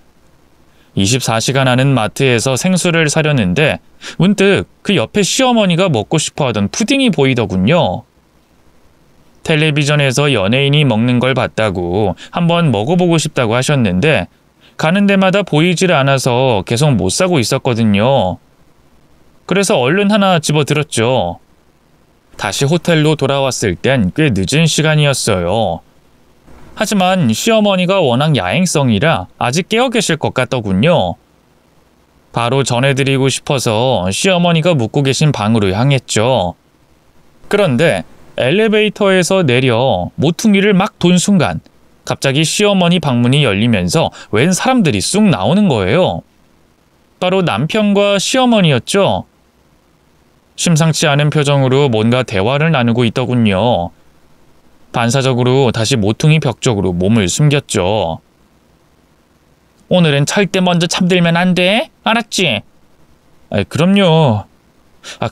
Speaker 1: 24시간 하는 마트에서 생수를 사려는데 문득 그 옆에 시어머니가 먹고 싶어하던 푸딩이 보이더군요. 텔레비전에서 연예인이 먹는 걸 봤다고 한번 먹어보고 싶다고 하셨는데 가는 데마다 보이질 않아서 계속 못 사고 있었거든요. 그래서 얼른 하나 집어들었죠. 다시 호텔로 돌아왔을 땐 꽤 늦은 시간이었어요. 하지만 시어머니가 워낙 야행성이라 아직 깨어 계실 것 같더군요. 바로 전해드리고 싶어서 시어머니가 묵고 계신 방으로 향했죠. 그런데 엘리베이터에서 내려 모퉁이를 막 돈 순간 갑자기 시어머니 방문이 열리면서 웬 사람들이 쑥 나오는 거예요. 바로 남편과 시어머니였죠. 심상치 않은 표정으로 뭔가 대화를 나누고 있더군요. 반사적으로 다시 모퉁이 벽 쪽으로 몸을 숨겼죠. 오늘은 절대 먼저 잠들면 안 돼. 알았지? 그럼요.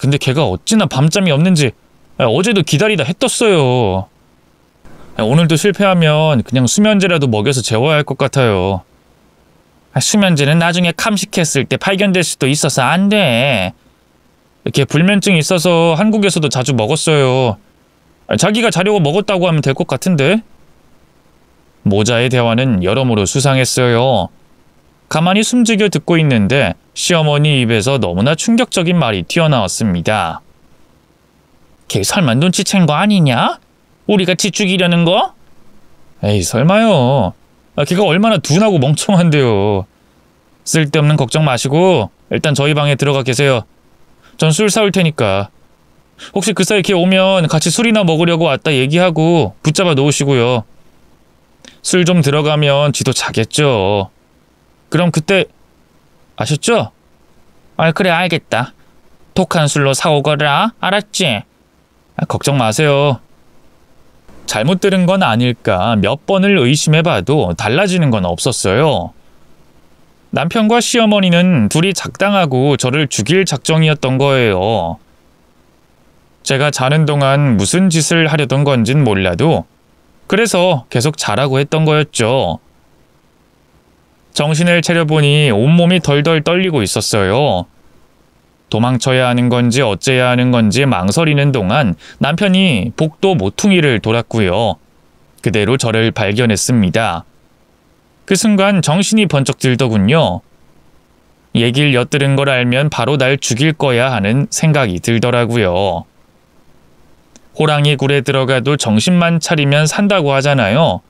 Speaker 1: 근데 걔가 어찌나 밤잠이 없는지 어제도 기다리다 해 떴어요. 오늘도 실패하면 그냥 수면제라도 먹여서 재워야 할 것 같아요. 수면제는 나중에 감식했을 때 발견될 수도 있어서 안 돼. 이렇게 불면증이 있어서 한국에서도 자주 먹었어요. 자기가 자려고 먹었다고 하면 될 것 같은데? 모자의 대화는 여러모로 수상했어요. 가만히 숨지겨 듣고 있는데 시어머니 입에서 너무나 충격적인 말이 튀어나왔습니다. 걔 설마 눈치챈 거 아니냐? 우리 같이 죽이려는 거? 에이, 설마요. 걔가 얼마나 둔하고 멍청한데요. 쓸데없는 걱정 마시고 일단 저희 방에 들어가 계세요. 전 술 사올 테니까. 혹시 그 사이 걔 오면 같이 술이나 먹으려고 왔다 얘기하고 붙잡아 놓으시고요. 술 좀 들어가면 지도 자겠죠. 그럼 그때 아셨죠? 그래, 알겠다. 독한 술로 사오거라. 알았지? 걱정 마세요. 잘못 들은 건 아닐까 몇 번을 의심해봐도 달라지는 건 없었어요. 남편과 시어머니는 둘이 작당하고 저를 죽일 작정이었던 거예요. 제가 자는 동안 무슨 짓을 하려던 건진 몰라도 그래서 계속 자라고 했던 거였죠. 정신을 차려보니 온몸이 덜덜 떨리고 있었어요. 도망쳐야 하는 건지 어째야 하는 건지 망설이는 동안 남편이 복도 모퉁이를 돌았고요. 그대로 저를 발견했습니다. 그 순간 정신이 번쩍 들더군요. 얘길 엿들은 걸 알면 바로 날 죽일 거야 하는 생각이 들더라고요. 호랑이 굴에 들어가도 정신만 차리면 산다고 하잖아요.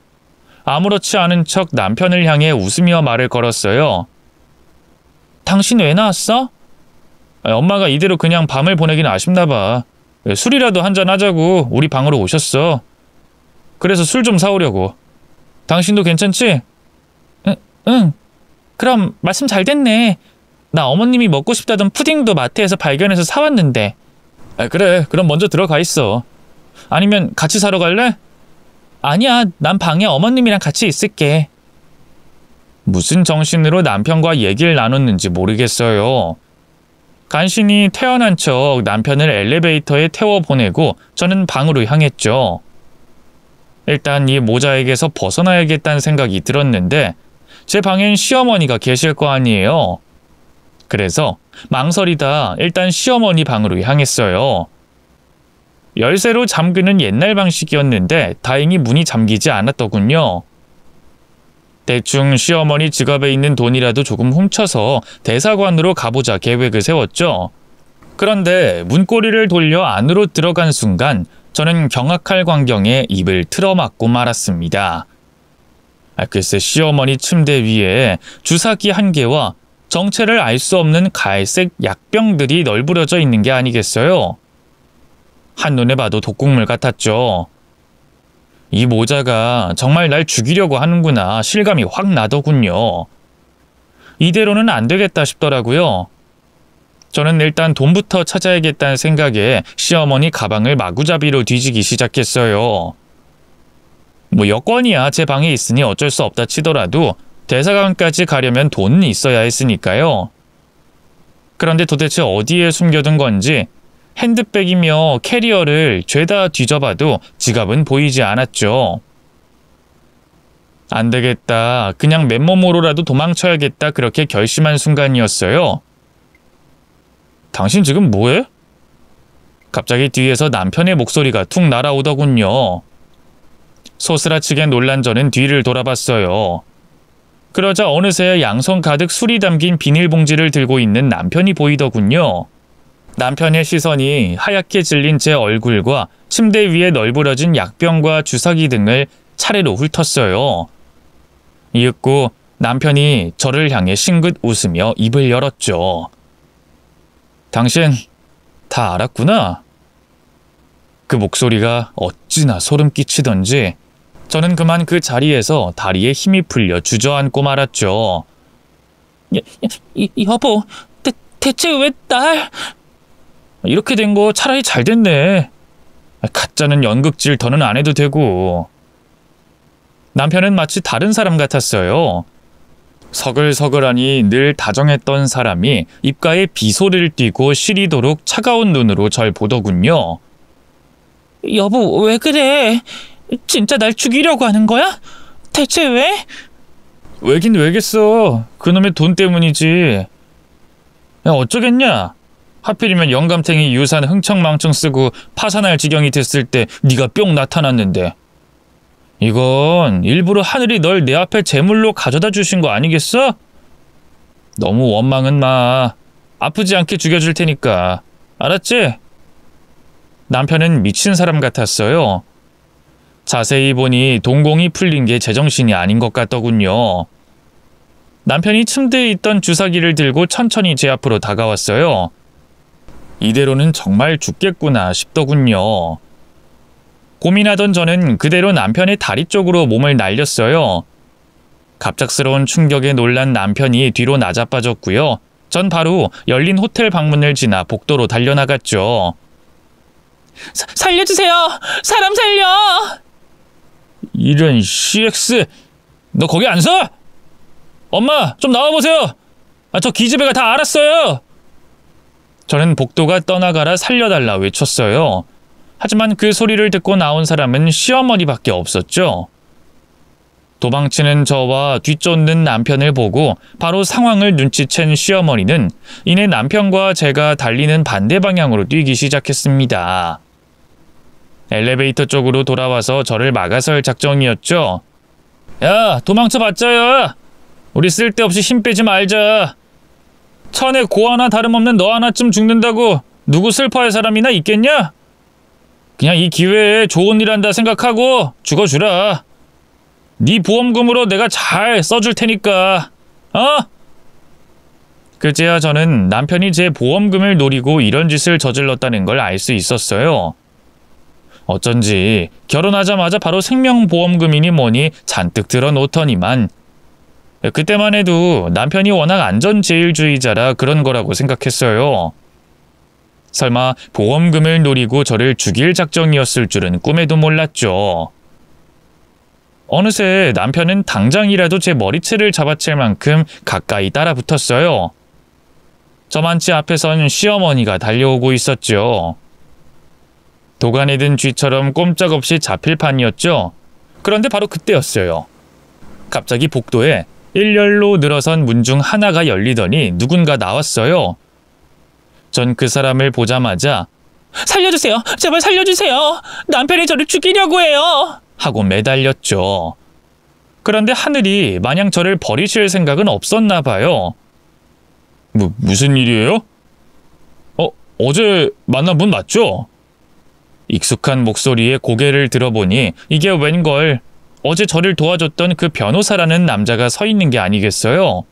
Speaker 1: 아무렇지 않은 척 남편을 향해 웃으며 말을 걸었어요. 당신 왜 나왔어? 엄마가 이대로 그냥 밤을 보내긴 아쉽나 봐. 술이라도 한잔 하자고 우리 방으로 오셨어. 그래서 술 좀 사오려고. 당신도 괜찮지? 응. 그럼 말씀 잘 됐네. 나 어머님이 먹고 싶다던 푸딩도 마트에서 발견해서 사왔는데. 그래, 그럼 먼저 들어가 있어. 아니면 같이 사러 갈래? 아니야, 난 방에 어머님이랑 같이 있을게. 무슨 정신으로 남편과 얘기를 나눴는지 모르겠어요. 간신히 태어난 척 남편을 엘리베이터에 태워보내고 저는 방으로 향했죠. 일단 이 모자에게서 벗어나야겠다는 생각이 들었는데 제 방엔 시어머니가 계실 거 아니에요. 그래서 망설이다 일단 시어머니 방으로 향했어요. 열쇠로 잠그는 옛날 방식이었는데 다행히 문이 잠기지 않았더군요. 대충 시어머니 지갑에 있는 돈이라도 조금 훔쳐서 대사관으로 가보자 계획을 세웠죠. 그런데 문고리를 돌려 안으로 들어간 순간 저는 경악할 광경에 입을 틀어막고 말았습니다. 글쎄 시어머니 침대 위에 주사기 1개와 정체를 알 수 없는 갈색 약병들이 널브러져 있는 게 아니겠어요? 한눈에 봐도 독극물 같았죠. 이 모자가 정말 날 죽이려고 하는구나 실감이 확 나더군요. 이대로는 안 되겠다 싶더라고요. 저는 일단 돈부터 찾아야겠다는 생각에 시어머니 가방을 마구잡이로 뒤지기 시작했어요. 뭐 여권이야 제 방에 있으니 어쩔 수 없다 치더라도 대사관까지 가려면 돈은 있어야 했으니까요. 그런데 도대체 어디에 숨겨둔 건지 핸드백이며 캐리어를 죄다 뒤져봐도 지갑은 보이지 않았죠. 안 되겠다. 그냥 맨몸으로라도 도망쳐야겠다. 그렇게 결심한 순간이었어요. 당신 지금 뭐해? 갑자기 뒤에서 남편의 목소리가 툭 날아오더군요. 소스라치게 놀란 저는 뒤를 돌아봤어요. 그러자 어느새 양손 가득 술이 담긴 비닐봉지를 들고 있는 남편이 보이더군요. 남편의 시선이 하얗게 질린 제 얼굴과 침대 위에 널브러진 약병과 주사기 등을 차례로 훑었어요. 이윽고 남편이 저를 향해 싱긋 웃으며 입을 열었죠. 당신 다 알았구나. 그 목소리가 어찌나 소름 끼치던지 저는 그만 그 자리에서 다리에 힘이 풀려 주저앉고 말았죠. 여보, 대체 왜 날... 이렇게 된 거 차라리 잘 됐네. 가짜는 연극질 더는 안 해도 되고. 남편은 마치 다른 사람 같았어요. 서글서글하니 늘 다정했던 사람이 입가에 비소리를 띠고 시리도록 차가운 눈으로 절 보더군요. 여보, 왜 그래? 진짜 날 죽이려고 하는 거야? 대체 왜? 왜긴 왜겠어. 그놈의 돈 때문이지. 야, 어쩌겠냐? 하필이면 영감탱이 유산 흥청망청 쓰고 파산할 지경이 됐을 때 네가 뿅 나타났는데. 이건 일부러 하늘이 널 내 앞에 제물로 가져다 주신 거 아니겠어? 너무 원망은 마. 아프지 않게 죽여줄 테니까. 알았지? 남편은 미친 사람 같았어요. 자세히 보니 동공이 풀린 게 제정신이 아닌 것 같더군요. 남편이 침대에 있던 주사기를 들고 천천히 제 앞으로 다가왔어요. 이대로는 정말 죽겠구나 싶더군요. 고민하던 저는 그대로 남편의 다리 쪽으로 몸을 날렸어요. 갑작스러운 충격에 놀란 남편이 뒤로 나자빠졌고요. 전 바로 열린 호텔 방문을 지나 복도로 달려나갔죠. 살려주세요! 사람 살려! 이런 CX! 너 거기 안 서? 엄마, 좀 나와보세요! 저 기집애가 다 알았어요! 저는 복도가 떠나가라 살려달라 외쳤어요. 하지만 그 소리를 듣고 나온 사람은 시어머니밖에 없었죠. 도망치는 저와 뒤쫓는 남편을 보고 바로 상황을 눈치챈 시어머니는 이내 남편과 제가 달리는 반대 방향으로 뛰기 시작했습니다. 엘리베이터 쪽으로 돌아와서 저를 막아설 작정이었죠. 야, 도망쳐봤자야. 우리 쓸데없이 힘 빼지 말자. 천에 고 하나 다름없는 너 하나쯤 죽는다고 누구 슬퍼할 사람이나 있겠냐? 그냥 이 기회에 좋은 일 한다 생각하고 죽어주라. 네 보험금으로 내가 잘 써줄 테니까. 그제야 저는 남편이 제 보험금을 노리고 이런 짓을 저질렀다는 걸 알 수 있었어요. 어쩐지 결혼하자마자 바로 생명보험금이니 뭐니 잔뜩 들어놓더니만 그때만 해도 남편이 워낙 안전제일주의자라 그런 거라고 생각했어요. 설마 보험금을 노리고 저를 죽일 작정이었을 줄은 꿈에도 몰랐죠. 어느새 남편은 당장이라도 제 머리채를 잡아챌 만큼 가까이 따라붙었어요. 저만치 앞에선 시어머니가 달려오고 있었죠. 도간에 든 쥐처럼 꼼짝없이 잡힐 판이었죠. 그런데 바로 그때였어요. 갑자기 복도에 일렬로 늘어선 문 중 하나가 열리더니 누군가 나왔어요. 전 그 사람을 보자마자 살려주세요. 제발 살려주세요. 남편이 저를 죽이려고 해요. 하고 매달렸죠. 그런데 하늘이 마냥 저를 버리실 생각은 없었나 봐요. 무슨 일이에요? 어제 만난 분 맞죠? 익숙한 목소리에 고개를 들어보니 이게 웬걸 어제 저를 도와줬던 그 변호사라는 남자가 서 있는 게 아니겠어요?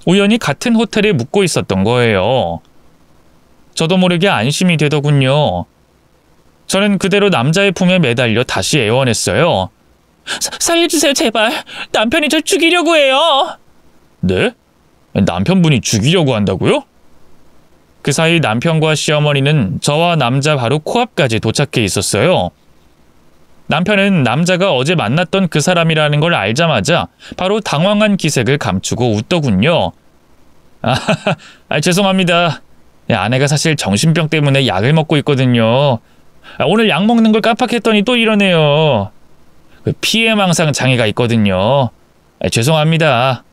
Speaker 1: 우연히 같은 호텔에 묵고 있었던 거예요. 저도 모르게 안심이 되더군요. 저는 그대로 남자의 품에 매달려 다시 애원했어요. 살려주세요, 제발. 남편이 절 죽이려고 해요. 네? 남편분이 죽이려고 한다고요? 그 사이 남편과 시어머니는 저와 남자 바로 코앞까지 도착해 있었어요. 남편은 남자가 어제 만났던 그 사람이라는 걸 알자마자 바로 당황한 기색을 감추고 웃더군요. 죄송합니다. 아내가 사실 정신병 때문에 약을 먹고 있거든요. 오늘 약 먹는 걸 깜빡했더니 또 이러네요. 피해망상 장애가 있거든요. 죄송합니다.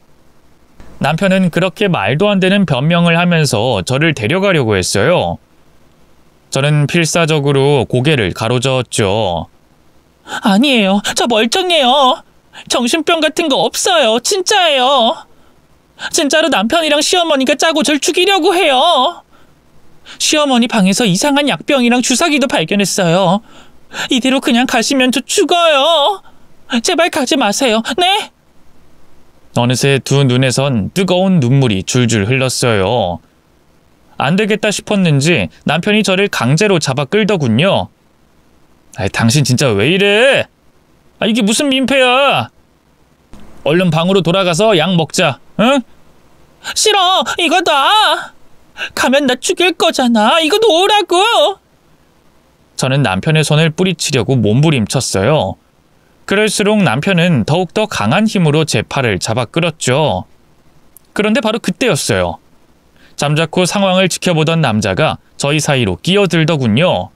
Speaker 1: 남편은 그렇게 말도 안 되는 변명을 하면서 저를 데려가려고 했어요. 저는 필사적으로 고개를 가로저었죠. 아니에요. 저 멀쩡해요. 정신병 같은 거 없어요. 진짜예요. 진짜로 남편이랑 시어머니가 짜고 절 죽이려고 해요. 시어머니 방에서 이상한 약병이랑 주사기도 발견했어요. 이대로 그냥 가시면 저 죽어요. 제발 가지 마세요. 네? 어느새 두 눈에선 뜨거운 눈물이 줄줄 흘렀어요. 안 되겠다 싶었는지 남편이 저를 강제로 잡아 끌더군요. 당신 진짜 왜 이래? 이게 무슨 민폐야? 얼른 방으로 돌아가서 약 먹자, 응? 싫어, 이거 놔. 가면 나 죽일 거잖아. 이거 놓으라고. 저는 남편의 손을 뿌리치려고 몸부림쳤어요. 그럴수록 남편은 더욱더 강한 힘으로 제 팔을 잡아 끌었죠. 그런데 바로 그때였어요. 잠자코 상황을 지켜보던 남자가 저희 사이로 끼어들더군요.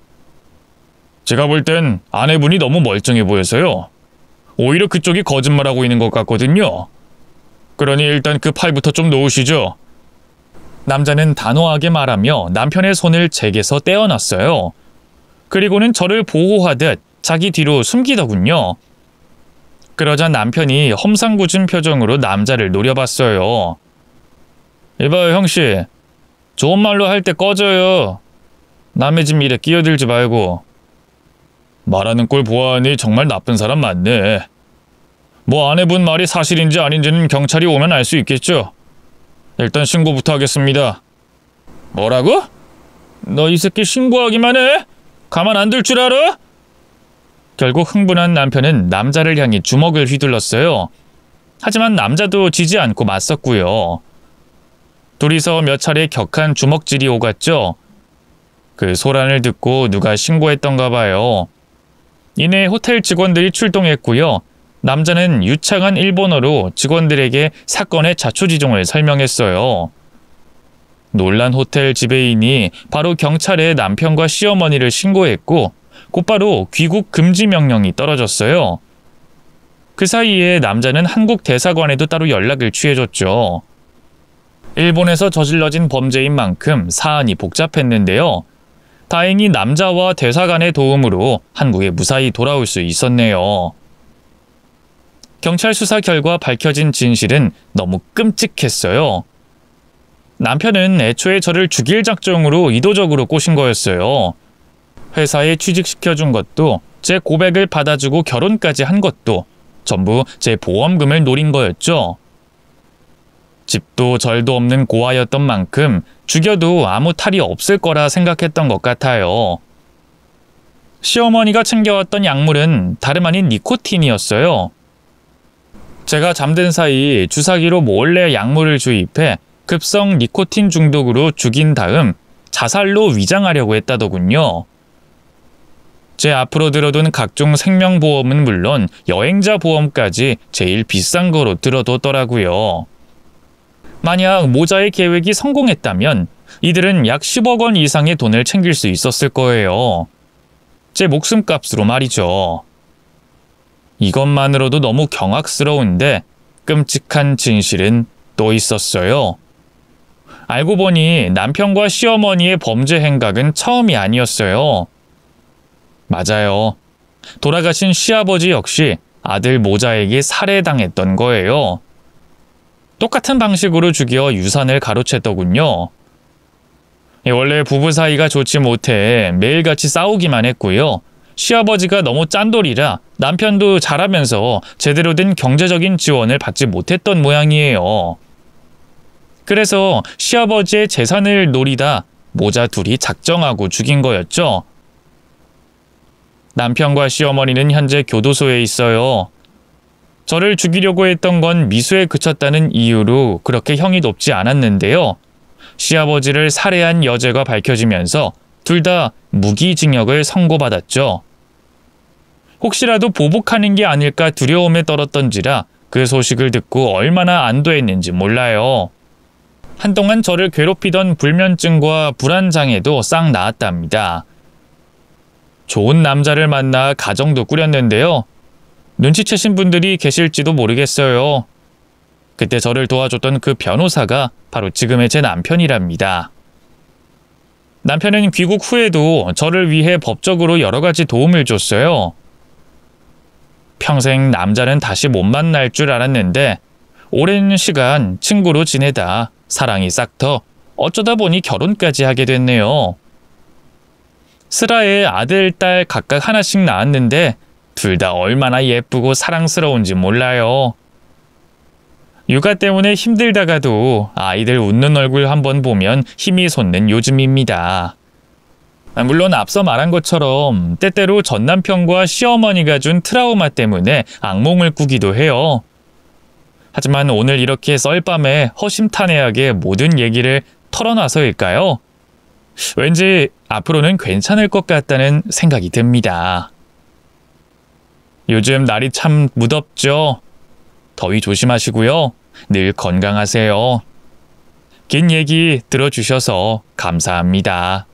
Speaker 1: 제가 볼 땐 아내분이 너무 멀쩡해 보여서요. 오히려 그쪽이 거짓말하고 있는 것 같거든요. 그러니 일단 그 팔부터 좀 놓으시죠. 남자는 단호하게 말하며 남편의 손을 제게서 떼어놨어요. 그리고는 저를 보호하듯 자기 뒤로 숨기더군요. 그러자 남편이 험상궂은 표정으로 남자를 노려봤어요. 이봐요, 형씨. 좋은 말로 할 때 꺼져요. 남의 집 일에 끼어들지 말고. 말하는 꼴 보아하니 정말 나쁜 사람 맞네. 뭐 아내분 말이 사실인지 아닌지는 경찰이 오면 알 수 있겠죠. 일단 신고부터 하겠습니다. 뭐라고? 너 이 새끼 신고하기만 해? 가만 안 둘 줄 알아? 결국 흥분한 남편은 남자를 향해 주먹을 휘둘렀어요. 하지만 남자도 지지 않고 맞섰고요. 둘이서 몇 차례 격한 주먹질이 오갔죠. 그 소란을 듣고 누가 신고했던가 봐요. 이내 호텔 직원들이 출동했고요. 남자는 유창한 일본어로 직원들에게 사건의 자초지종을 설명했어요. 놀란 호텔 지배인이 바로 경찰에 남편과 시어머니를 신고했고 곧바로 귀국 금지 명령이 떨어졌어요. 그 사이에 남자는 한국 대사관에도 따로 연락을 취해줬죠. 일본에서 저질러진 범죄인 만큼 사안이 복잡했는데요. 다행히 남자와 대사관의 도움으로 한국에 무사히 돌아올 수 있었네요. 경찰 수사 결과 밝혀진 진실은 너무 끔찍했어요. 남편은 애초에 저를 죽일 작정으로 의도적으로 꼬신 거였어요. 회사에 취직시켜준 것도, 제 고백을 받아주고 결혼까지 한 것도 전부 제 보험금을 노린 거였죠. 집도 절도 없는 고아였던 만큼 죽여도 아무 탈이 없을 거라 생각했던 것 같아요. 시어머니가 챙겨왔던 약물은 다름 아닌 니코틴이었어요. 제가 잠든 사이 주사기로 몰래 약물을 주입해 급성 니코틴 중독으로 죽인 다음 자살로 위장하려고 했다더군요. 제 앞으로 들어둔 각종 생명보험은 물론 여행자 보험까지 제일 비싼 거로 들어뒀더라고요. 만약 모자의 계획이 성공했다면 이들은 약 10억 원 이상의 돈을 챙길 수 있었을 거예요. 제 목숨값으로 말이죠. 이것만으로도 너무 경악스러운데 끔찍한 진실은 또 있었어요. 알고 보니 남편과 시어머니의 범죄 행각은 처음이 아니었어요. 맞아요. 돌아가신 시아버지 역시 아들 모자에게 살해당했던 거예요. 똑같은 방식으로 죽여 유산을 가로챘더군요. 원래 부부 사이가 좋지 못해 매일같이 싸우기만 했고요. 시아버지가 너무 짠돌이라 남편도 자라면서 제대로 된 경제적인 지원을 받지 못했던 모양이에요. 그래서 시아버지의 재산을 노리다 모자 둘이 작정하고 죽인 거였죠. 남편과 시어머니는 현재 교도소에 있어요. 저를 죽이려고 했던 건 미수에 그쳤다는 이유로 그렇게 형이 높지 않았는데요. 시아버지를 살해한 여죄가 밝혀지면서 둘 다 무기징역을 선고받았죠. 혹시라도 보복하는 게 아닐까 두려움에 떨었던지라 그 소식을 듣고 얼마나 안도했는지 몰라요. 한동안 저를 괴롭히던 불면증과 불안장애도 싹 나았답니다. 좋은 남자를 만나 가정도 꾸렸는데요. 눈치채신 분들이 계실지도 모르겠어요. 그때 저를 도와줬던 그 변호사가 바로 지금의 제 남편이랍니다. 남편은 귀국 후에도 저를 위해 법적으로 여러 가지 도움을 줬어요. 평생 남자는 다시 못 만날 줄 알았는데 오랜 시간 친구로 지내다 사랑이 싹 터 어쩌다 보니 결혼까지 하게 됐네요. 슬아에 아들, 딸 각각 하나씩 낳았는데 둘 다 얼마나 예쁘고 사랑스러운지 몰라요. 육아 때문에 힘들다가도 아이들 웃는 얼굴 한번 보면 힘이 솟는 요즘입니다. 물론 앞서 말한 것처럼 때때로 전남편과 시어머니가 준 트라우마 때문에 악몽을 꾸기도 해요. 하지만 오늘 이렇게 썰밤에 허심탄회하게 모든 얘기를 털어놔서일까요? 왠지 앞으로는 괜찮을 것 같다는 생각이 듭니다. 요즘 날이 참 무덥죠? 더위 조심하시고요. 늘 건강하세요. 긴 얘기 들어주셔서 감사합니다.